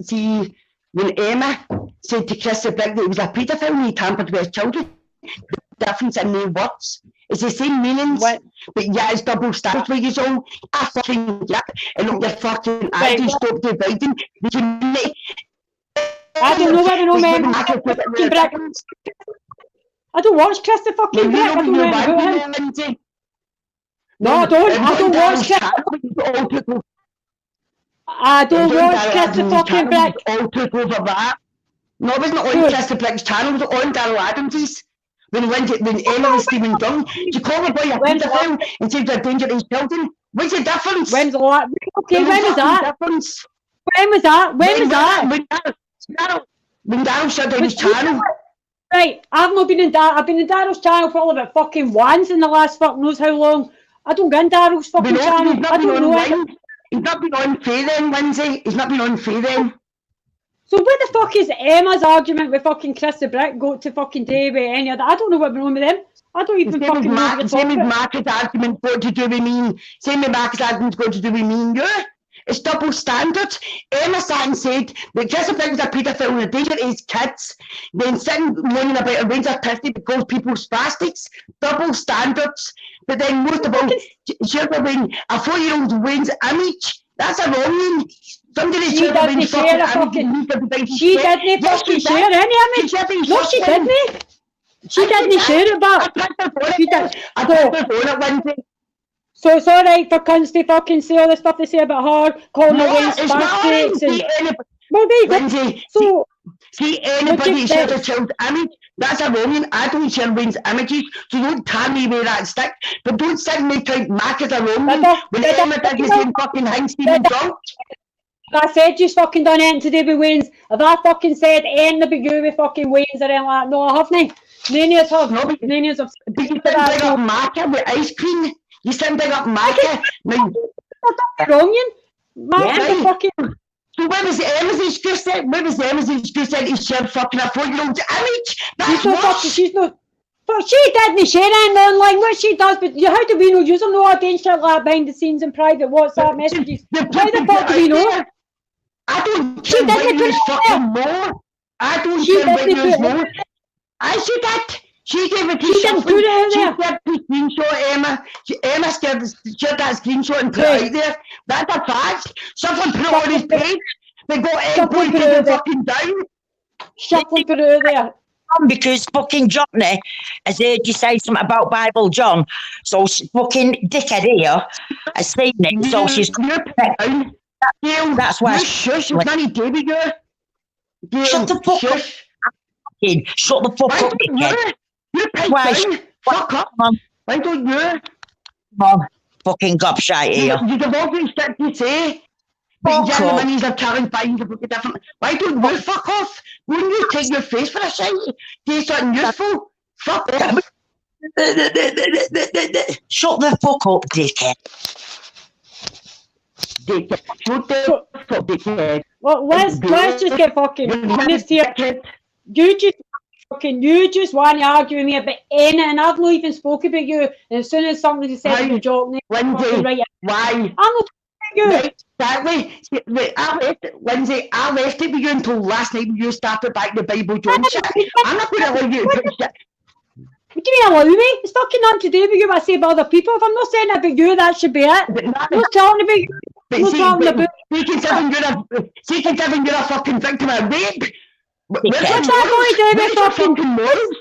Emma said to Chris the Brick that he was a paedophile and he tampered with his children. The difference in the words. It's the same meanings, but yeah, it's double standards with you all. I fucking yap and look your fucking eyes and stop dividing. I don't know what I know, man. I don't watch Chris the fucking Brick. I don't know anything about him. No, I don't watch Chris. I don't watch Chris the fucking Brick. All took over that. No, it wasn't on Chris the Brick's channel, it was on Daryl Adams's. When Emma was Stephen Dunn, you call the boy a paedophile and said they're dangerous children. What's the difference? When's the last? Okay, when was that? When was that? When Daryl shut down his channel. Right, I've not been in I've been in Daryl's channel for about fucking once in the last fuck knows how long. I don't get in Daryl's fucking channel. I don't know it. He's not been on Faye then, Lindsay. He's not been on Faye then. So what the fuck is Emma's argument with fucking Chris the Brick go to fucking day with any of that? I don't know what went on with them. I don't even fucking know what you're Same talking as about. Marcus' argument got to do with me. Same as Marcus' argument's got to do with me and you. It's double standards. Emma sat and said that Christopher was a paedophile and a danger to his kids, then sitting moaning about a range of pissy because people's spastics. Double standards. But then most of all, share a 4-year-old Wayne's image. That's a wrong one. Somebody She shared a didn't Wayne's share a fucking fucking. image. Everybody She shared. didn't Yes, fucking she share did. any image. She didn't No, she fucking- didn't. She didn't share it, but she did. I tried to phone it Wednesday. So it's alright for cunts to fucking say all the stuff they say about her, calling her Wayne it's not alright. spastics and. See anybody, Well, there you go. Wednesday, So see anybody Look, shares a it's- child's image, that's a wrong one. I don't share Wayne's images, so don't tell me where that stick. But don't sit and make out Mac is a wrong one when Emma does the same fucking thing, Stephen drunk. I said you've fucking done anything today with Wayne's. Have I fucking said anything about you with fucking Wayne's or anything like that? No, I haven't. None of us have. No, but- None of us have. But you didn't bring up Macca with ice cream. You didn't bring up Macca. Now, Wrong, you. Mark Yeah. the fucking. so where was Emma's excuse then? Where was Emma's excuse then to share fucking a 4-year-old's image? She's That's not fucking. worse. She's not. But she didn't share anything online. What she does, but how do we know? You don't know against shit like that behind the scenes in private WhatsApp messages. The How the fucking fuck do we know? idea. I don't She care didn't when put you it out fucking know. I don't She care when didn't you put it know. out She did. She gave it to She didn't Shufflin. put it out She there. shared the screenshot, Emma. Emma shared that screenshot and put it Right. out there. That's a fact. Shufflin put it on his page. They got Shufflin everybody put it taken out there. fucking down. Shuffling put it out there. Because fucking Johnny has heard you say something about Bible John. So fucking dickhead here has seen it. So she's You're put down. Gail, That's why you she- shush. You can't do with you. Gail, Shut the fuck up. shush. fucking shut the fuck Why up, don't dickhead. you? You're put Why down. Fuck up. Come on, Why don't you? come on. Fucking gobshite here. You've always got to say. But Fuck young off. money's are carrying fines are fucking different. Why don't you fuck off? Wouldn't you take your face for a shite? Do something useful? Fuck off. Shut the fuck up, dickhead. Dickhead. Shut the fuck up, dickhead. Well, let's just get fucking honest here. You just want to argue with me about anything. I've not even spoken about you. And as soon as somebody says Why? you're joking, Lindsay, right, why? I'm not talking about you. Right, exactly. Wait, I left it, Lindsay, I left it with you until last night when you started back the Bible John shit. I'm not going to allow you to put shit. What do you mean allow me? It's fucking nothing to do with you what I say about other people. If I'm not saying it about you, that should be it. But I'm not talking about you. But I'm not see, talking about considering you're a fucking victim of rape. Where's What's your that going to do with Where's your fucking- fucking morals?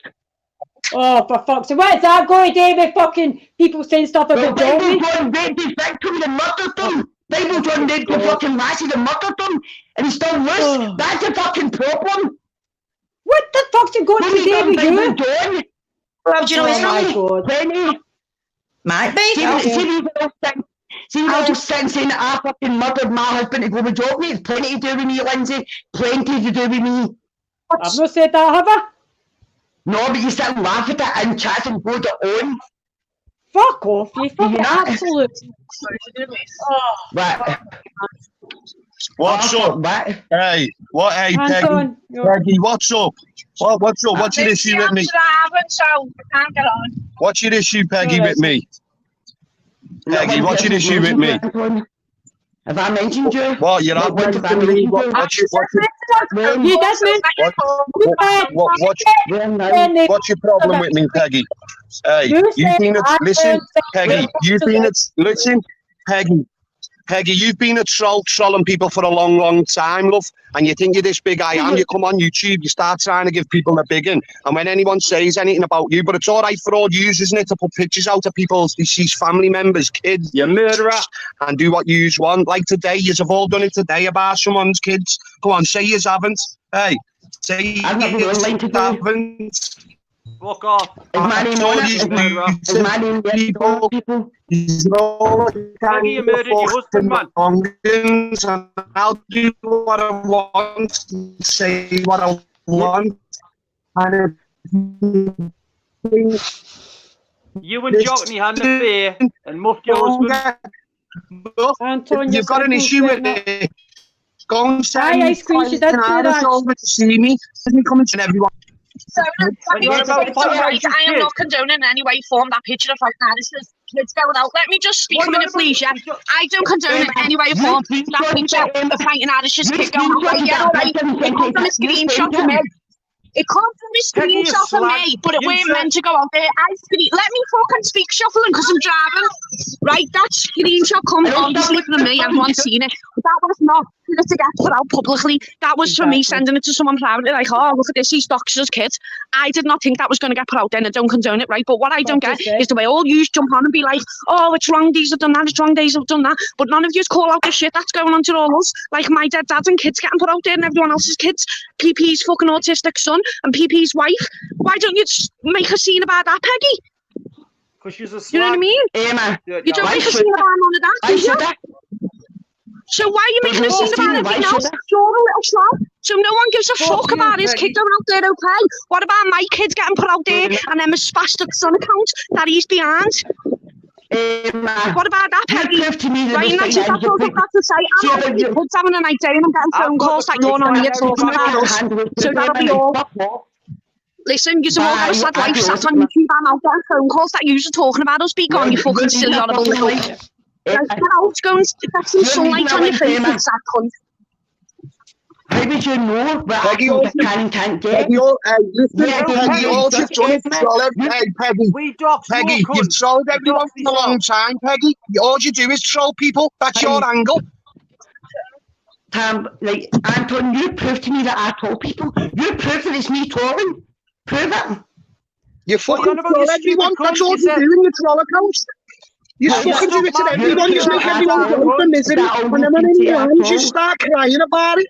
Oh, for fuck's sake. What is that going to do with fucking people saying stuff Well, about Johnny? Bible John raped his victims and murdered them. Bible John raped the fucking lasses and murdered them. And he's still loose. Oh. That's a fucking problem. What the fuck's it got What to have do done with Bible you? John? Well, do you know it's Oh my not? God. Plenty. Might be. See, these all sitting saying that I fucking murdered my husband to go with Johnny. It's plenty to do with me, Lindsay. Plenty to do with me. I've not said that, have I? No, but you sit and laugh at it and chat and go to own. Fuck off, you fucking Yeah. absolute. Oh, Right. What's up? What? Hey, what? Hey, Peggy. Anton, Peggy, what's up? What's up? What's your issue with me? So I can't get on. What's your issue, Peggy, Alright. with me? Peggy, what's your issue with me? Have I mentioned you? What, you're out What with have I mentioned you? what's your you did what's your problem with me, Peggy? Hey, you've been listen, Peggy, listen, Peggy, you've been a trolling people for a long time, love, and you think you're this big I am, you come on YouTube, you start trying to give people a big in, and when anyone says anything about you, but it's all right for all yous, isn't it, to put pictures out of people's deceased family members, kids, you murderer, and do what yous want, like today, yous have all done it today about someone's kids, go on, say yous haven't, hey, say I've not been yous online today. haven't. Fuck off. Is my name on it? Is my name people? people? Peggy, you murdered your husband, man. And I'll do what I want, say what I want. And You and Jockney had an affair and muffed your husband. Anton, you've got an issue with it. Go and Aye, send I screenshot that, over to see me. Let me come and everyone. So, what about fighting right, Irish's I am kids? not condoning in any way, form that picture of fighting Irish's kids going out. Let me just speak a minute, please, yeah? I don't condone in any way, form that picture of fighting Irish's kid going out. Right, yeah, all right. It comes from a screenshot to me. It comes from a Peggy, you screenshot from slag. me, but it You weren't said- meant to go out there. Let me fucking speak shuffling because I'm driving. Right, that screenshot comes obviously from me. Everyone's seen it. But that was not for it to get put out publicly. That was for me sending it to someone privately, like, oh, look at this, he stalks his kids. I did not think that was going to get put out there, and I don't condone it, right? But what I don't get is the way all you jump on and be like, oh, it's wrong, these have done that, it's wrong, these have done that. But none of you call out the shit that's going on to all us. Like my dead dad and kids getting put out there and everyone else's kids. PP's fucking autistic son and PP's wife. Why don't you just make a scene about that, Peggy? Because she's a slag. You know what I mean? Emma, You don't make a scene about none of that, do you? So why are you making a scene about everything else? You're a little slob. So no one gives a fuck about his kid going out there, okay? What about my kids getting put out there and then a spastic son account that he's behind? What about that, Peggy? Right, and that's all I've got to say. I'm not your kids having a night day and I'm getting phone calls that you're on here talking about us. So that'll be all. Listen, you're all got a sad life sat on YouTube. I'm out getting phone calls that you're talking about us. Be gone, you fucking silly horrible little. Get out, go and get some sunlight on your face, you sad cunt. How would you know what Peggy, I can and can't get? Peggy, Peggy, all you've done is troll Peggy, Peggy, you've trolled everyone for a long time, Peggy. All you do is troll people. That's your angle. Like, Anton, you prove to me that I troll people. You prove that it's me trolling. Prove it. You fucking troll everyone. That's all you do in your troll accounts. You fucking do it to everyone. You make everyone go for misery. And then when in your hands, you start crying about it.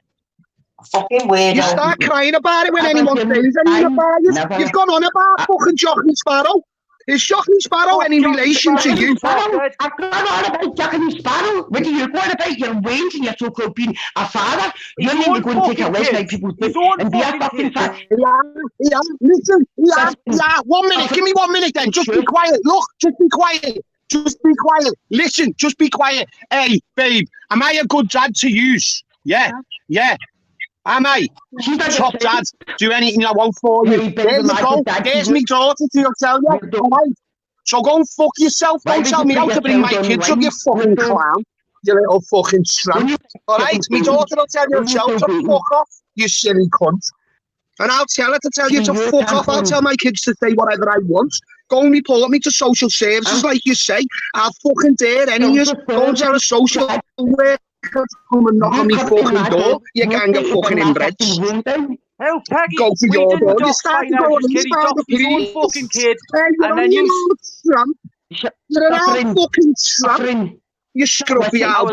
Fucking weirdo. You start crying about it when anyone says anything about you. You've gone on about fucking Jockney Sparrow. Is Jockney Sparrow any relation to you? I've gone on about Jockney Sparrow. What are you going about your wings and your so-called being a father? You're going to go and take a list like people do and be a fucking father. Yeah, listen, yeah, 1 minute, give me 1 minute then. Just be quiet. Look, just be quiet. Just be quiet. Listen, just be quiet. Hey, babe, am I a good dad to use? Yeah. Am I? Top dad. Do anything I want for you. There you go. There's me daughter to tell you. Alright. So go and fuck yourself. Don't tell me how to bring my kids up, you fucking clown. You little fucking tramp. Alright? Me daughter will tell you herself to fuck off, you silly cunt. And I'll tell her to tell you to fuck off. I'll tell my kids to say whatever I want. Go and report me to social services like you say. I'll fucking dare any of you. Go and tell a social worker to come and knock on me fucking door. You gang of fucking inbreds. Hell, Peggy, Go to your door. You start to go on his own fucking kid, and then you tramp. You're an fucking tramp. You scruffy out.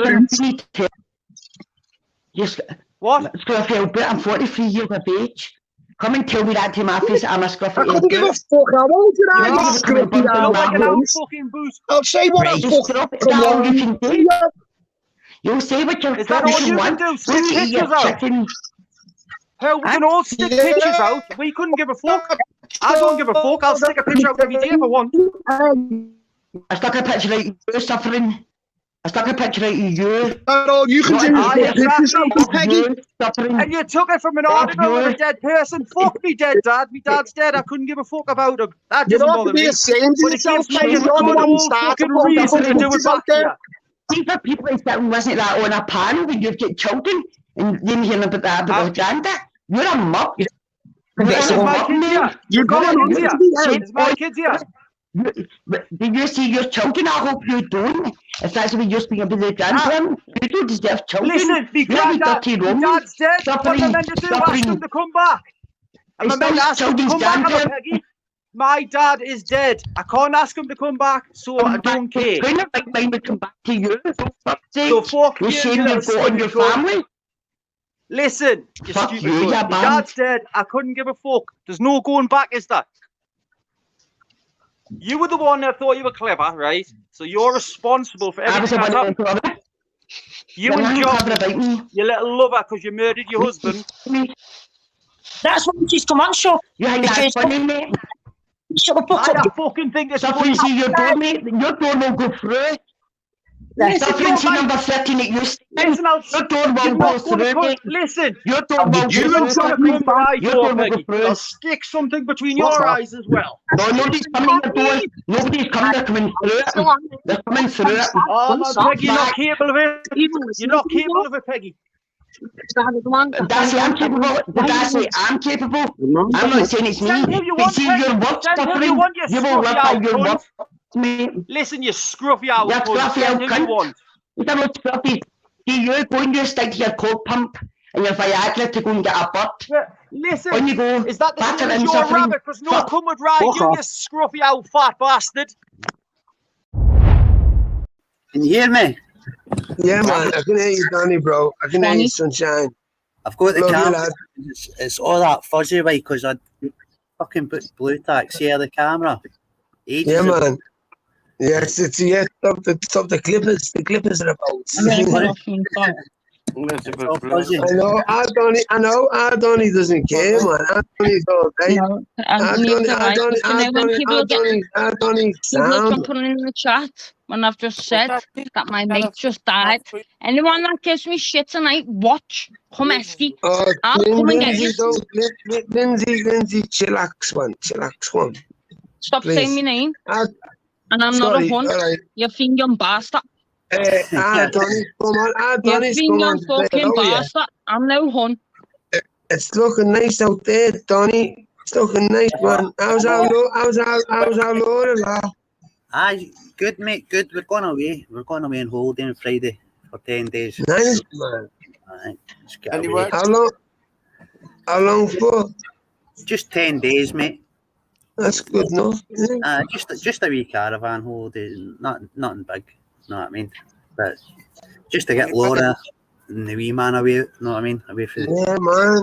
What? Scruffy, but I'm 43 years of age. Come and tell me that to my face. I'm a scruffy. I couldn't give a fuck. How old you are, you scruffy out. I'll say what I fuck. You'll say what you're Is that all you can do? Stick pictures out? Hell, we can all stick pictures out. We couldn't give a fuck. I don't give a fuck. I'll stick a picture out every day if I want. I stuck a picture out you suffering. I stuck a picture out you. That's all you can do is get pictures out, Peggy. And you took it from an article with a dead person. Fuck me dead, Dad. Me dad's dead. I couldn't give a fuck about him. That doesn't bother me. But it gives me a good fucking reason to do it back here. See, for people that wasn't that on a panel when you've got children and then hearing about that about the gender, you're a muck. You're going here. It's my kids here. Do you see your children? I hope you don't. If that's what you're speaking about the grandparent, you don't deserve children. Listen, the dad's dead. What am I meant to do? Ask him to come back. Am I meant to ask him to come back, Peggy? My dad is dead. I can't ask him to come back, so I don't care. Kind of like mine would come back to you. So fuck you, you on your family. Listen, you fuck stupid you, cunt. My dad's dead. I couldn't give a fuck. There's no going back, is there? You were the one that thought you were clever, right? So you're responsible for everything that's happened. You and John, your little lover, because you murdered your husband. That's what she's come on, show. You think that's funny, mate? Shut the fuck up. I fucking think it's funny. See, your door, mate. Your door will go through. Stop saying number 13 at you. Listen, Your door will go through. Listen, Your door will you're go not going to through. come to my Your door, door will Peggy. go through. I'll stick something between your eyes as well. No, nobody's coming to your door. Nobody's coming. They're coming through it. They're coming through it. Oh, man, Peggy, you're not capable of it. You're not capable of it, Peggy. That's I'm capable. Did I say I'm capable? I'm not saying it's me. Send who you want, See Peggy. your work Send who suffering. you want, you You will scruffy live by out your cunt. work, mate. Listen, you scruffy out You're cunt. scruffy Send out who you cunt. want. You don't look scruffy. See, you go and you stick to your cold pump and your Viagra to go and get a butt. Listen, When you go, is that the batter same as and your suffering. rabbit? Because no cum would ride Fuck you, off. you scruffy out fat bastard. Can you hear me? Yeah, man, I can hear you, Donny, bro. I can hear you, sunshine. I've got the Love you, camera. lad. It's all that fuzzy way because I fucking put blue tacks here the camera. Ages Yeah, ago. man. Yeah, it's yeah, stop the clippers. The clippers are about. It's all fuzzy. I know, Donny doesn't care, man. Donny's all right. No, Anthony's alright. But you know when people are Donny people are sound. jumping in the chat when I've just said that my mate just died. Anyone that gives me shit tonight, watch. Come Esky. Oh, I'll come and get you. Lindsay, chillax one. Stop please. saying my name. And I'm sorry, not a hunt. alright. You finger bastard. Donny, come on. You Donny's finger come on. fucking bastard. I'm no hunt. It's looking nice out there, Donny. It's looking nice, man. How's our Laura? Aye, good mate, good. We're going away. We're going away on holiday on Friday for 10 days. Nice, man. Aye, just get away. How long for? Just 10 days, mate. That's good enough. Just a wee caravan holiday, nothing big. Know what I mean? But just to get Laura and the wee man away. Know what I mean? Away from. Yeah, man.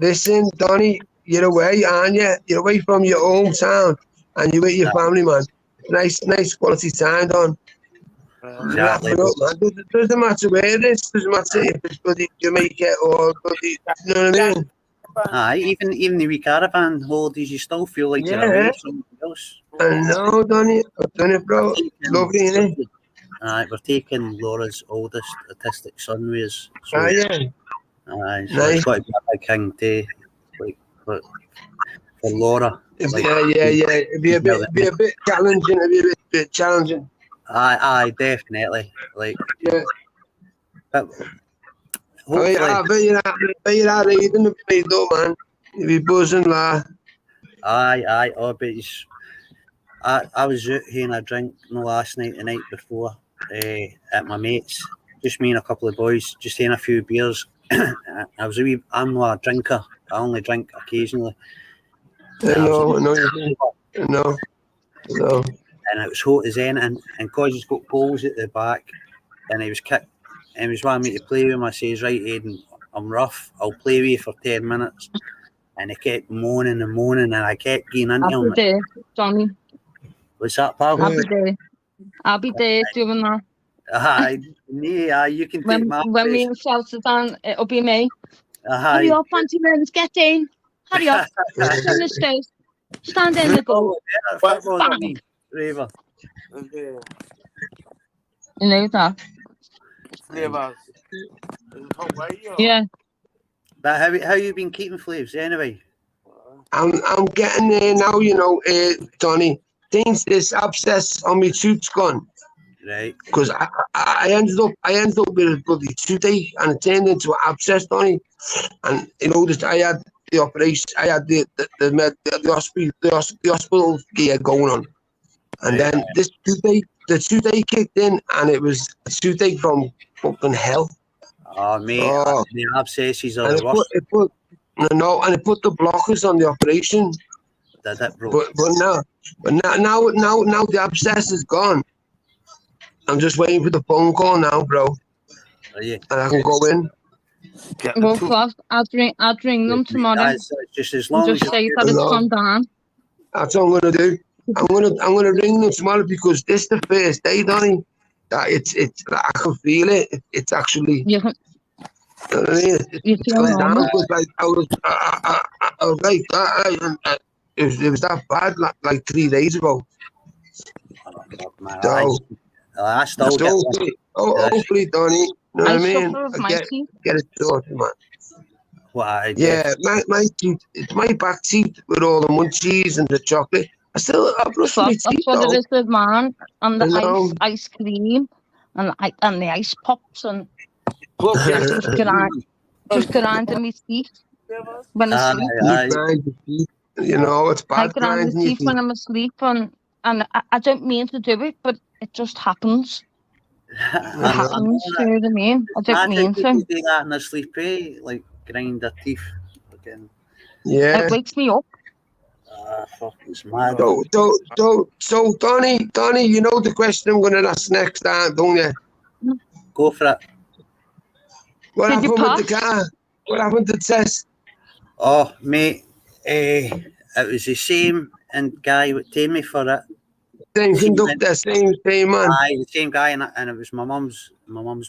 Listen, Donny, you're away, aren't you? You're away from your hometown, and you're with your family, man. Nice quality time, Don. Exactly. Up, man. Doesn't matter where it is. Doesn't matter if it's bloody Jamaica or bloody. You know what I mean? Aye, even the wee caravan holidays, you still feel like you're away from somebody else. I know, Donny. I've done it, bro. Lovely, innit? Aye, we're taking Laura's oldest autistic son with us. So, yeah. Aye, so Nice. it's got to be a big thing to like for Laura. Like, Yeah. It'd be a bit challenging. It'd be a bit challenging. Aye, definitely. Like, yeah. But hopefully, I bet you're not reading the play though, man. You'd be buzzing, lah. Aye. Oh, but I was out having a drink last night, the night before, at my mate's. Just me and a couple of boys, just having a few beers. I'm not a drinker. I only drink occasionally. I know. And it was hot as anything, and cause he's got poles at the back, and he was kicked, and he was wanting me to play with him. I says, right, Aidan, I'm rough, I'll play with you for 10 minutes. And he kept moaning, and I kept getting into him. I'll be there, Johnny. What's that, pal? I'll be there doing that. Aye, you can take my when place. we shout it down, it'll be me. Aye. Hurry up, Auntie Rose, get in. Hurry up. Stand in the stairs. Stand in the goal. Bang. Raver. You know that? Yeah. But how you been keeping Flaves anyway? I'm getting there now, you know, Donny. Since this abscess on my tooth's gone. Right. Because I ended up with a bloody toothache and it turned into an abscess, Donny. And you know, I had the operation, I had the hospital gear going on. And then the toothache kicked in, and it was a toothache from fucking hell. Oh, mate, the abscesses are and the worst. It put the blockers on the operation. But now the abscess is gone. I'm just waiting for the phone call now, bro. And I can go in. Well, first, I'll ring them tomorrow. Just as long as say that it's gone down. That's what I'm gonna do. I'm gonna ring them tomorrow because this is the first day, Donny. That it's I can feel it. It's actually. You can. You know what I mean? It's going down because like I was like that. It was that bad like 3 days ago. So, I still get Hopefully, hopefully, Donnie. You know what I mean? suffer with my teeth. Get it sorted, man. what I did. Yeah, my teeth, my back teeth with all the munchies and the chocolate. I brush my teeth That's what though. it is with mine. And the You know? ice cream, and the ice pops, and just grinding my teeth when I sleep. You know, it's I bad grind my grinding your teeth when teeth. I'm asleep, and I don't mean to do it, but it just happens. It happens, you know what I mean? I don't mean to. People do that in their sleep, eh? Like grind their teeth. Again. Yeah. It wakes me up. Fuck, it's mad. So, Donnie, you know the question I'm going to ask next time, don't you? Go for it. What Did you happened with the pass? car? What happened to the test? Oh, mate, it was the same and guy who told me for it. Same conductor, same man. Aye, the same guy, and it was my mum's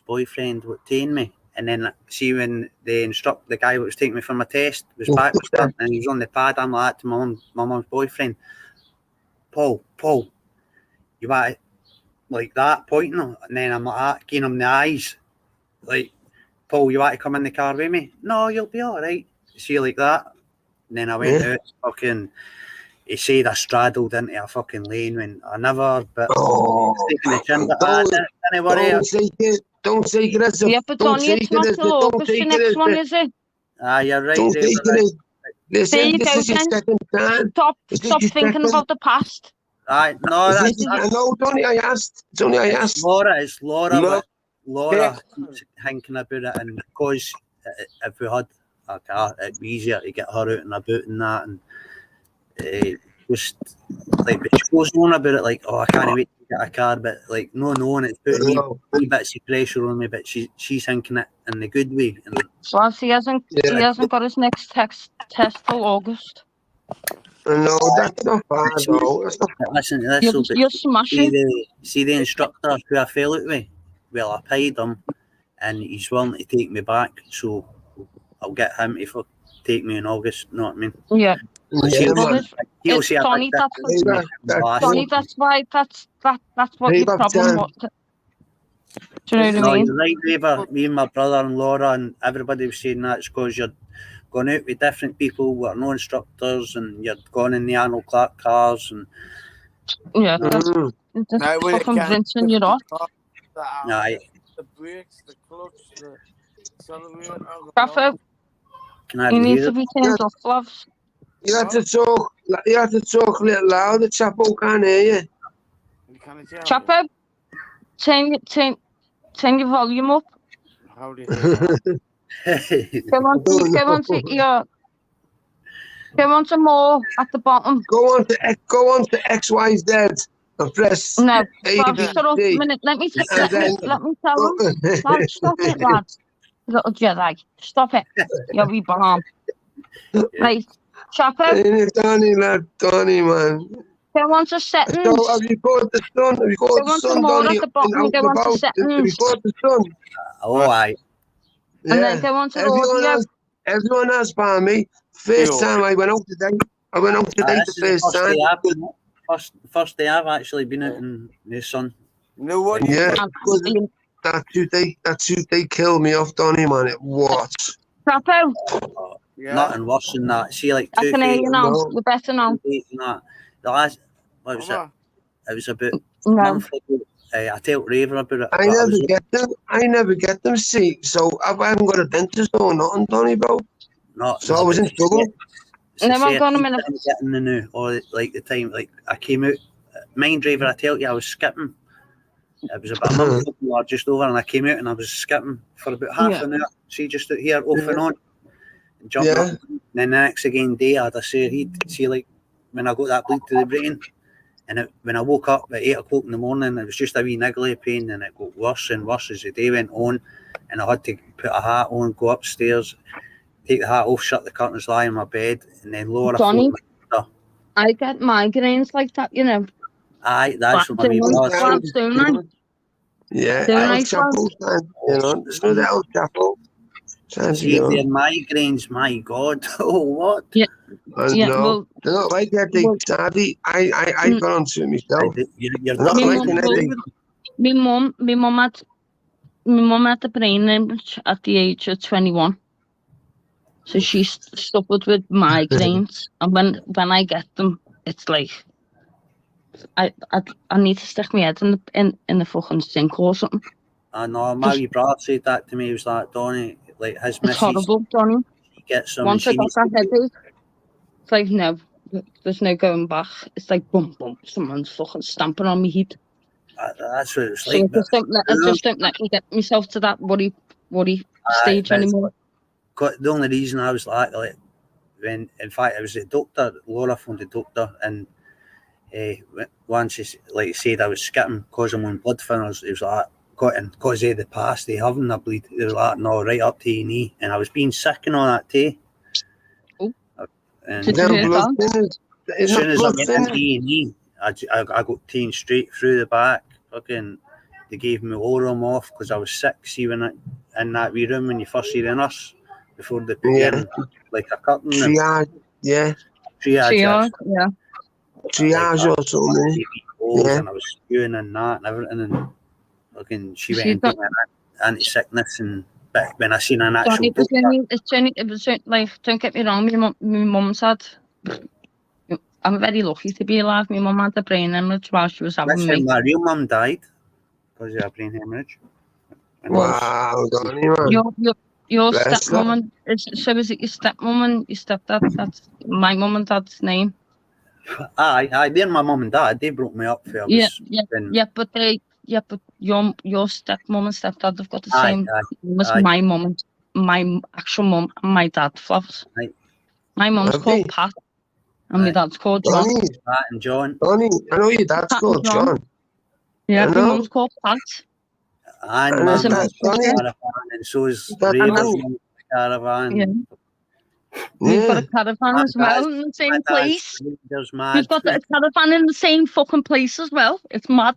boyfriend who told me. And then see when the guy who was taking me for my test was back with her, and he was on the pad. I'm like that to my mum's boyfriend, Paul, you want it like that, pointing him, and then I'm like that, giving him the eyes, like, Paul, you want to come in the car with me? No, you'll be all right. See, like that. And then I went out, fucking. He said I straddled into a fucking lane when I never, but taking the chin. Don't worry. Don't take it as a. Yeah, but Donnie, it's not till August. The next one, is it? You're right. Don't take it. Listen, there you this go, is your then. second time. Stop thinking about the past. No, no, Donnie, I asked. Donnie, I asked. It's Laura. No. Laura keeps thinking about it, and because if we had a car, it'd be easier to get her out and about and that, and just like, but she goes on about it like, oh, I can't wait to get a car, but like, no, and it's putting wee bits of pressure on me, but she's thinking it in the good way. And well, he hasn't got his next test till August. No, that's not bad though. Listen to this. You're smashing. See the instructor who I fell out with? Well, I paid him, and he's willing to take me back, so I'll get him to take me in August. You know what I mean? Yeah. It's Donnie, that's why that's what your problem was. Do you know what I mean? You're right, Raver. Me and my brother and Laura and everybody was saying that it's because you're going out with different people who are no instructors, and you're going in the Arnold Clark cars, and that's fucking rinsing you off. Aye. The brakes, the clutch, the accelerator. Rafa, you need to be turned off, gloves. You have to talk a little louder, Chapo, can't hear you. Chapo, turn your volume up. How do you do that? Go on to more at the bottom. Go on to XYZ and press no. A, Shut up a minute. Let me tell him. Lad, stop it, lad. Little Jedi. Stop it. You'll be bomb. Right. Chapo. Donnie, man. Go on to settings. So have you got the sun? Have you got the sun, more Donnie? at the bottom. Go on to settings. Have you got the sun? Oh, aye. Yeah. And then go on to audio. Everyone has by me. First time I went out today. The first time. First day I've actually been out in the sun. No one. Yeah. That Tuesday killed me off, Donnie, man. It was. Chapo. Nothing worse than that. See, like, I can hear you now. You're better now. The last, what was it? It was about a month ago. I tell Raver about it. I never get them, see. So I haven't got a dentist or nothing, Donnie, bro. So I was in trouble. Never gone a minute. Getting the new, or like the time, like I came out, Mind Driver, I tell you, I was skipping. It was about a month ago or just over, and I came out and I was skipping for about half an hour. See, just out here, off and on, and jumping up. And then the next day, I'd say, like when I got that bleed to the brain, and when I woke up at 8 o'clock in the morning, it was just a wee niggly pain, and it got worse and worse as the day went on, and I had to put a hat on, go upstairs, take the hat off, shut the curtains, lie in my bed, and then Laura. Donnie, I get migraines like that, you know. Aye, that's what I mean. Yeah, El Chapo, you know, it's not El Chapo. See, their migraines, my God. Oh, what? Yeah. Well, they're not like that, Daddy. I got onto it myself. You're not like an headache. My mum had a brain hemorrhage at the age of 21. So she suffered with migraines, and when I get them, it's like I need to stick my head in the fucking sink or something. I know, my wee brother said that to me. He was like, Donnie, like his It's missus, horrible, Donnie. she gets some. Once I She got needs that to headache, it's like no, there's no going back. It's like boom, boom, someone's fucking stamping on me heat. that's what it's So like. I just don't let me get myself to that worry stage anymore. The only reason I was like when, in fact, it was the doctor. Laura phoned the doctor, and once he said I was skipping because I'm on blood thinners. It was like, because of the past, they haven't a bleed. They were like, no, right up to your knee, and I was being sick and all that too. Oh, and did you hear that? As soon as I went into E&E, I got taken straight through the back. Fucking, they gave me Oram off because I was sick. See, when in that wee room when you first see the nurse before they put you in like a curtain. Triage, yeah. Triage, yeah. Triage or something. Yeah. And I was spewing and that and everything, and fucking she went and took me anti-sickness, and but when I seen an actual doctor, it was like, don't get me wrong, my mum's had. I'm very lucky to be alive. My mum had a brain hemorrhage while she was having me. My real mum died because of a brain hemorrhage. Wow, Donnie, man. Your stepmom, so is it your stepmom and your stepdad? That's my mum and dad's name. Aye, they're my mum and dad. They brought me up for but your stepmom and stepdad have got the same name as my mum, my actual mum, and my dad, Flavs. My mum's called Pat, and my dad's called John. Pat and John. Donnie, I know your dad's called John. Yeah, my mum's called Pat. And my mum's caravan, and so is Raven's caravan. Yeah. We've got a caravan as well in the same place. We've got a caravan in the same fucking place as well. It's mad.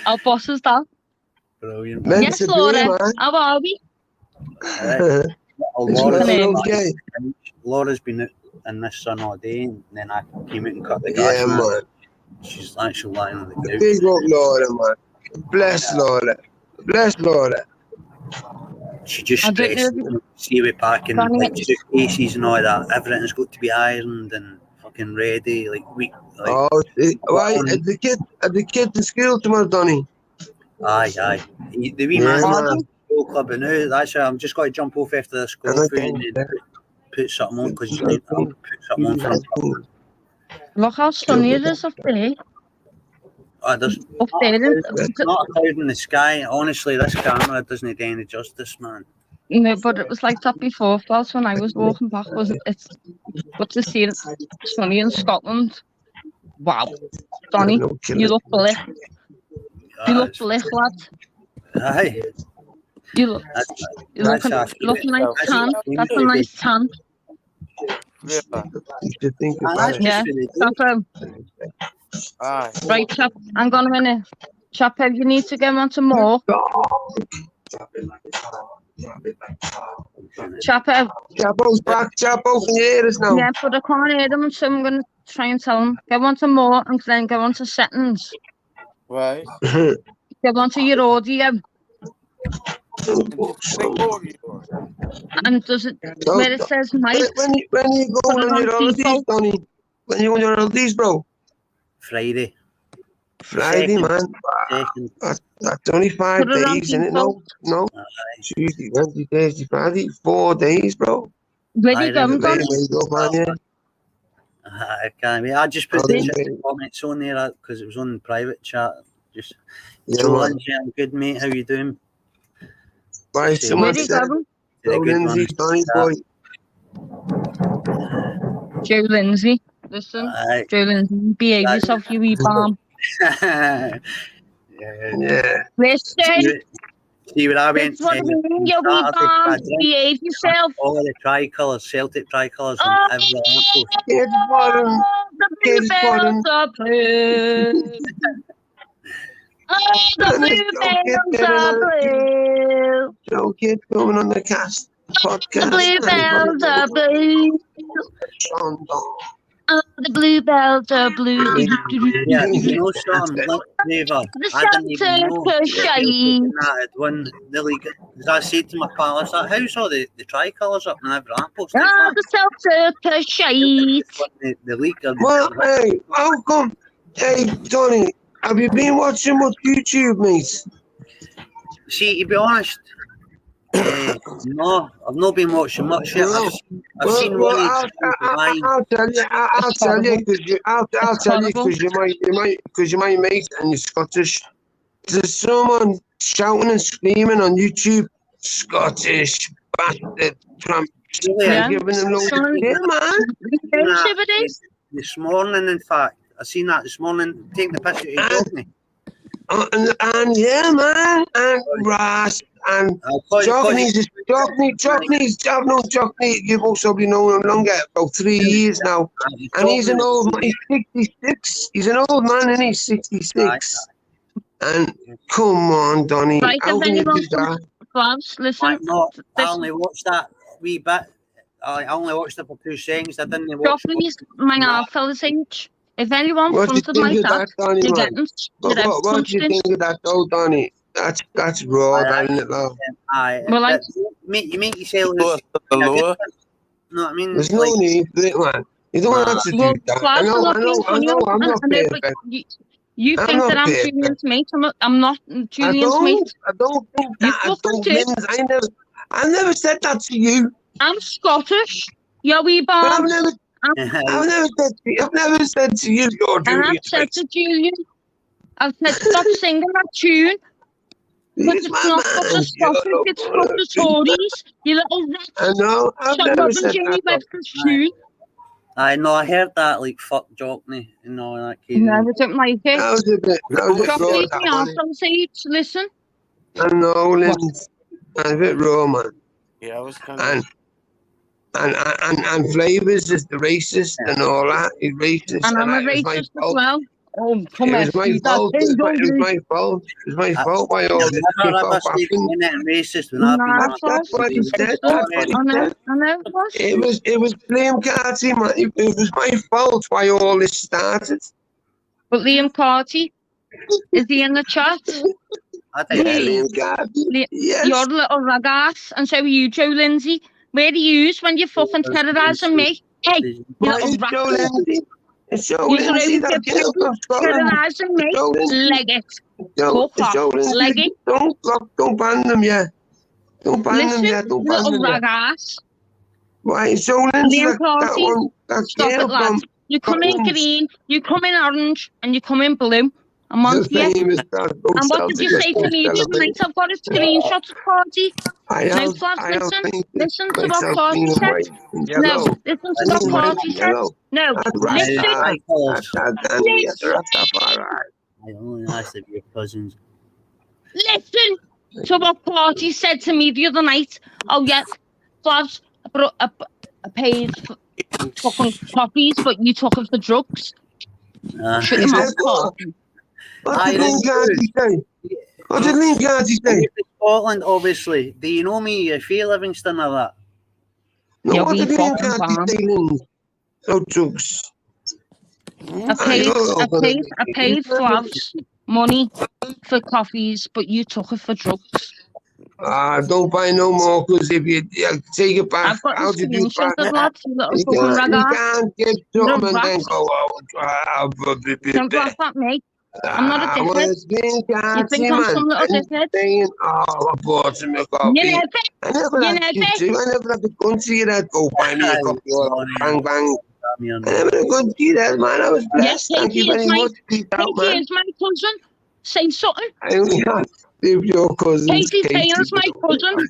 Our boss is that. Brilliant. Yes, Laura. How are we? Laura's been in this sun all day, and then I came out and cut the grass. Yeah, man. She's actually lying on the couch. Big up Laura, man. Bless Laura. Bless Laura. She just stressed. See, we're packing like suitcases and all that. Everything's got to be ironed and fucking ready. Like why? Are the kids in school tomorrow, Donnie? Aye. The wee man's at the school club now. That's why I'm just going to jump off after this school food and then put something on because I'll put something on for him. Look how sunny it is up there. There's not a cloud in the sky. Honestly, this camera doesn't do any justice, man. No, but it was like that before. That's when I was walking back. It's good to see it sunny in Scotland. Wow, Donnie, you look bliss. You look bliss, lad. Aye. You look nice tan. That's a nice tan. Yeah. Right, chap. Hang on a minute. Chap, you need to go on some more. Chapo. Chapo's back. Chapo can hear us now. Yeah, but I can't hear them, so I'm going to try and tell them. Go on to more and then go on to settings. Right. Go on to your audio. And does it, where it says mic. When you go on your holidays, Donnie? When you on your holidays, bro? Friday, man. That's only 5 days, isn't it? No. Tuesday, Wednesday, Thursday, Friday. 4 days, bro. Where you going, Donnie? I can't. I just put the comments on there because it was on the private chat. Just good mate. How you doing? Why someone said Joe Lindsay, Donnie boy. Joe Lindsay. Listen, Joe Lindsay, behave yourself, you wee bomb. Yeah. Listen. See what I went you wee bomb, behave yourself. All the tricolours, Celtic tricolours, and every lamppost. Kids bottom. The blue bells are blue. Joe Kid coming on the cast podcast. The blue bells are blue. Oh, the bluebells are blue. Yeah, you know something, like Raver, The I didn't even Santa know that they were shine. looking at it when the league. Because I said to my pal, I was like, how's all the tricolours up and every lamppost? Oh, the Celtic shite. The league. Well, hey, how come? Hey, Donny, have you been watching much YouTube, mate? See, to be honest, no, I've not been watching much yet. I've seen one of I'll tell you, I'll tell you, because I'll tell you, because you might mate and you're Scottish. There's someone shouting and screaming on YouTube, Scottish bastard tramps. Yeah. Giving them loads of shit, man. This morning, in fact, I seen that this morning, taking the piss out of your dog, me. And yeah, man, and Ras and Jockney's. I've known Jockney. You've also been known him longer, about 3 years now. And he's an old man. He's 66. He's an old man, and he's 66. And come on, Donny, Right, how can you do that? Flavs, listen. I only watched that wee bit. I only watched it for 2 seconds. I didn't watch Joffrey's my half fella's age. If anyone What do you fronted my think of dad, that, Donny, you're man? getting What do you think of that, though, Donny? That's raw, isn't it, love? Well, you make yourself look. You know what I mean? There's no need for it, man. You don't have to do that. I know, I'm not perfect. You I'm think not that I'm perfect. Julian's mate? I'm not Julian's mate. I don't think that. I never said that to you. I'm Scottish. You're wee But I've bomb. never said to you, you're And Julian. I've said to Julian, I've said stop singing that tune. But it's not for the Scottish, it's for the Tories. You little rats. I know, I've Stop never rubbing said Jamie that. Webster's tune. I know, I heard that, like, fuck Jockney, you know, that kid. No, I don't like it. That was a bit raw, that one. Listen. I know, Lynn's a bit raw, man. Yeah, I was kind of. And Flavors is the racist and all that. He's racist. And I'm a it was my racist as fault. well. Oh, come It on. was my fault. It was my fault. It was my fault by all this I've never stuff ever said happened. anything racist when I've been That's what he said. That's what he said. I know it was. It was Liam Carty, man. It was my fault why all this started. But Liam Carty, is he in the chat? I Yeah, Liam Carty. Yes. You're a little rag ass, and so are you, Joe Lindsay. Where are you when you're fucking terrorising me? Hey, you little rat. Joe Lindsay. It's Joe You're Lindsay, that girl from Scotland. terrorising me. Leg it. Joe Lindsay. Leg it. Don't ban them yet. Don't ban them Listen, yet. Don't ban little them rag yet. ass. Why, Joe Lindsay, Liam that Carty, one, that stop girl it, lad. from You come in Scotland. green, you come in orange, and you come in blue. I'm on to you. And what did you say to me the other night? I've got a screenshot of Carty. No, Flav, listen to what Carty said. No, listen to what Carty said. No, listen. I only asked if you're cousins. Listen to what Carty said to me the other night. Oh, yeah, Flavs, I paid for fucking coffees, but you took it for drugs. Shut your mouth, Carty. What did Liam Carty say? What did Liam Carty say? Scotland, obviously. Do you know me, Faye Livingston or that? No, what did Liam Carty say, Lynn? No drugs. I paid Flavs money for coffees, but you took it for drugs. Don't buy no more, because if you take it back, I've got how the did you screenshot back? of that, you little You fucking rag ass. can't get something and then go, Don't laugh at me. I'm not a well, dickhead. it's Liam You Carty, think I'm man. some little And dickhead? saying, I bought some coffee. You never. I never had you I never had the gun to you that go buy me a coffee or bang bang. I never had a gun to you that, man. I was blessed. Thank you very much. Peace out, man. Katie is my cousin. Say something. I only have if your cousin. Katie Taylor's my cousin.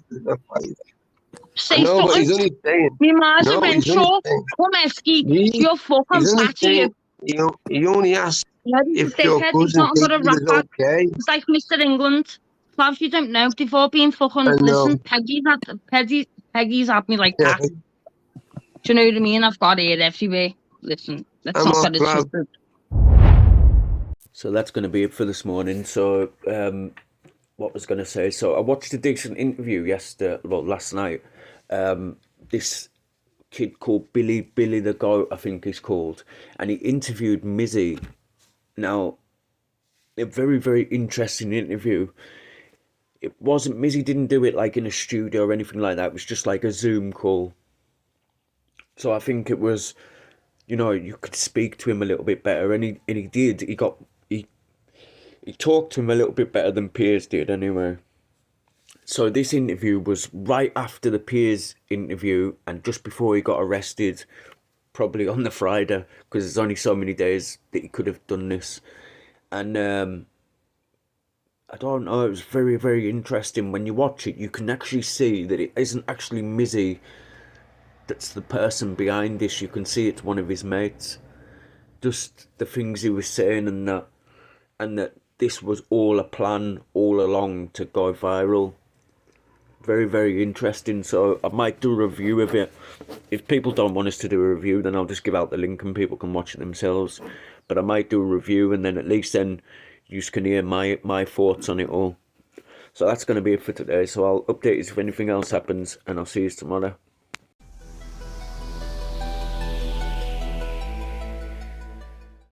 Say no, but he's something. only saying. Me ma's No, a he's Renshaw. only saying. Come Esky. You're fucking He's only fat to you. saying. He only asked if your Dickhead, he's cousin not got a Katie was rap okay. It's like Mr. England. Flavs, you don't know. They've all been fucking. I know. Listen, Peggy's had me like that. Do you know what I mean? I've got it everywhere. Listen, let's I'm not off, get it lad. twisted. So that's going to be it for this morning. So, what was going to say? So I watched a decent interview last night. This kid called Billy the Goat, I think he's called, and he interviewed Mizzy. Now, a very, very interesting interview. It wasn't, Mizzy didn't do it like in a studio or anything like that. It was just like a Zoom call. So I think it was, you know, you could speak to him a little bit better, and he did. He talked to him a little bit better than Piers did anyway. So this interview was right after the Piers interview and just before he got arrested, probably on the Friday, because there's only so many days that he could have done this. And I don't know, it was very, very interesting. When you watch it, you can actually see that it isn't actually Mizzy that's the person behind this. You can see it's one of his mates. Just the things he was saying and that this was all a plan all along to go viral. Very, very interesting. So I might do a review of it. If people don't want us to do a review, then I'll just give out the link and people can watch it themselves. But I might do a review, and then at least then you can hear my thoughts on it all. So that's going to be it for today. So I'll update you if anything else happens, and I'll see you tomorrow.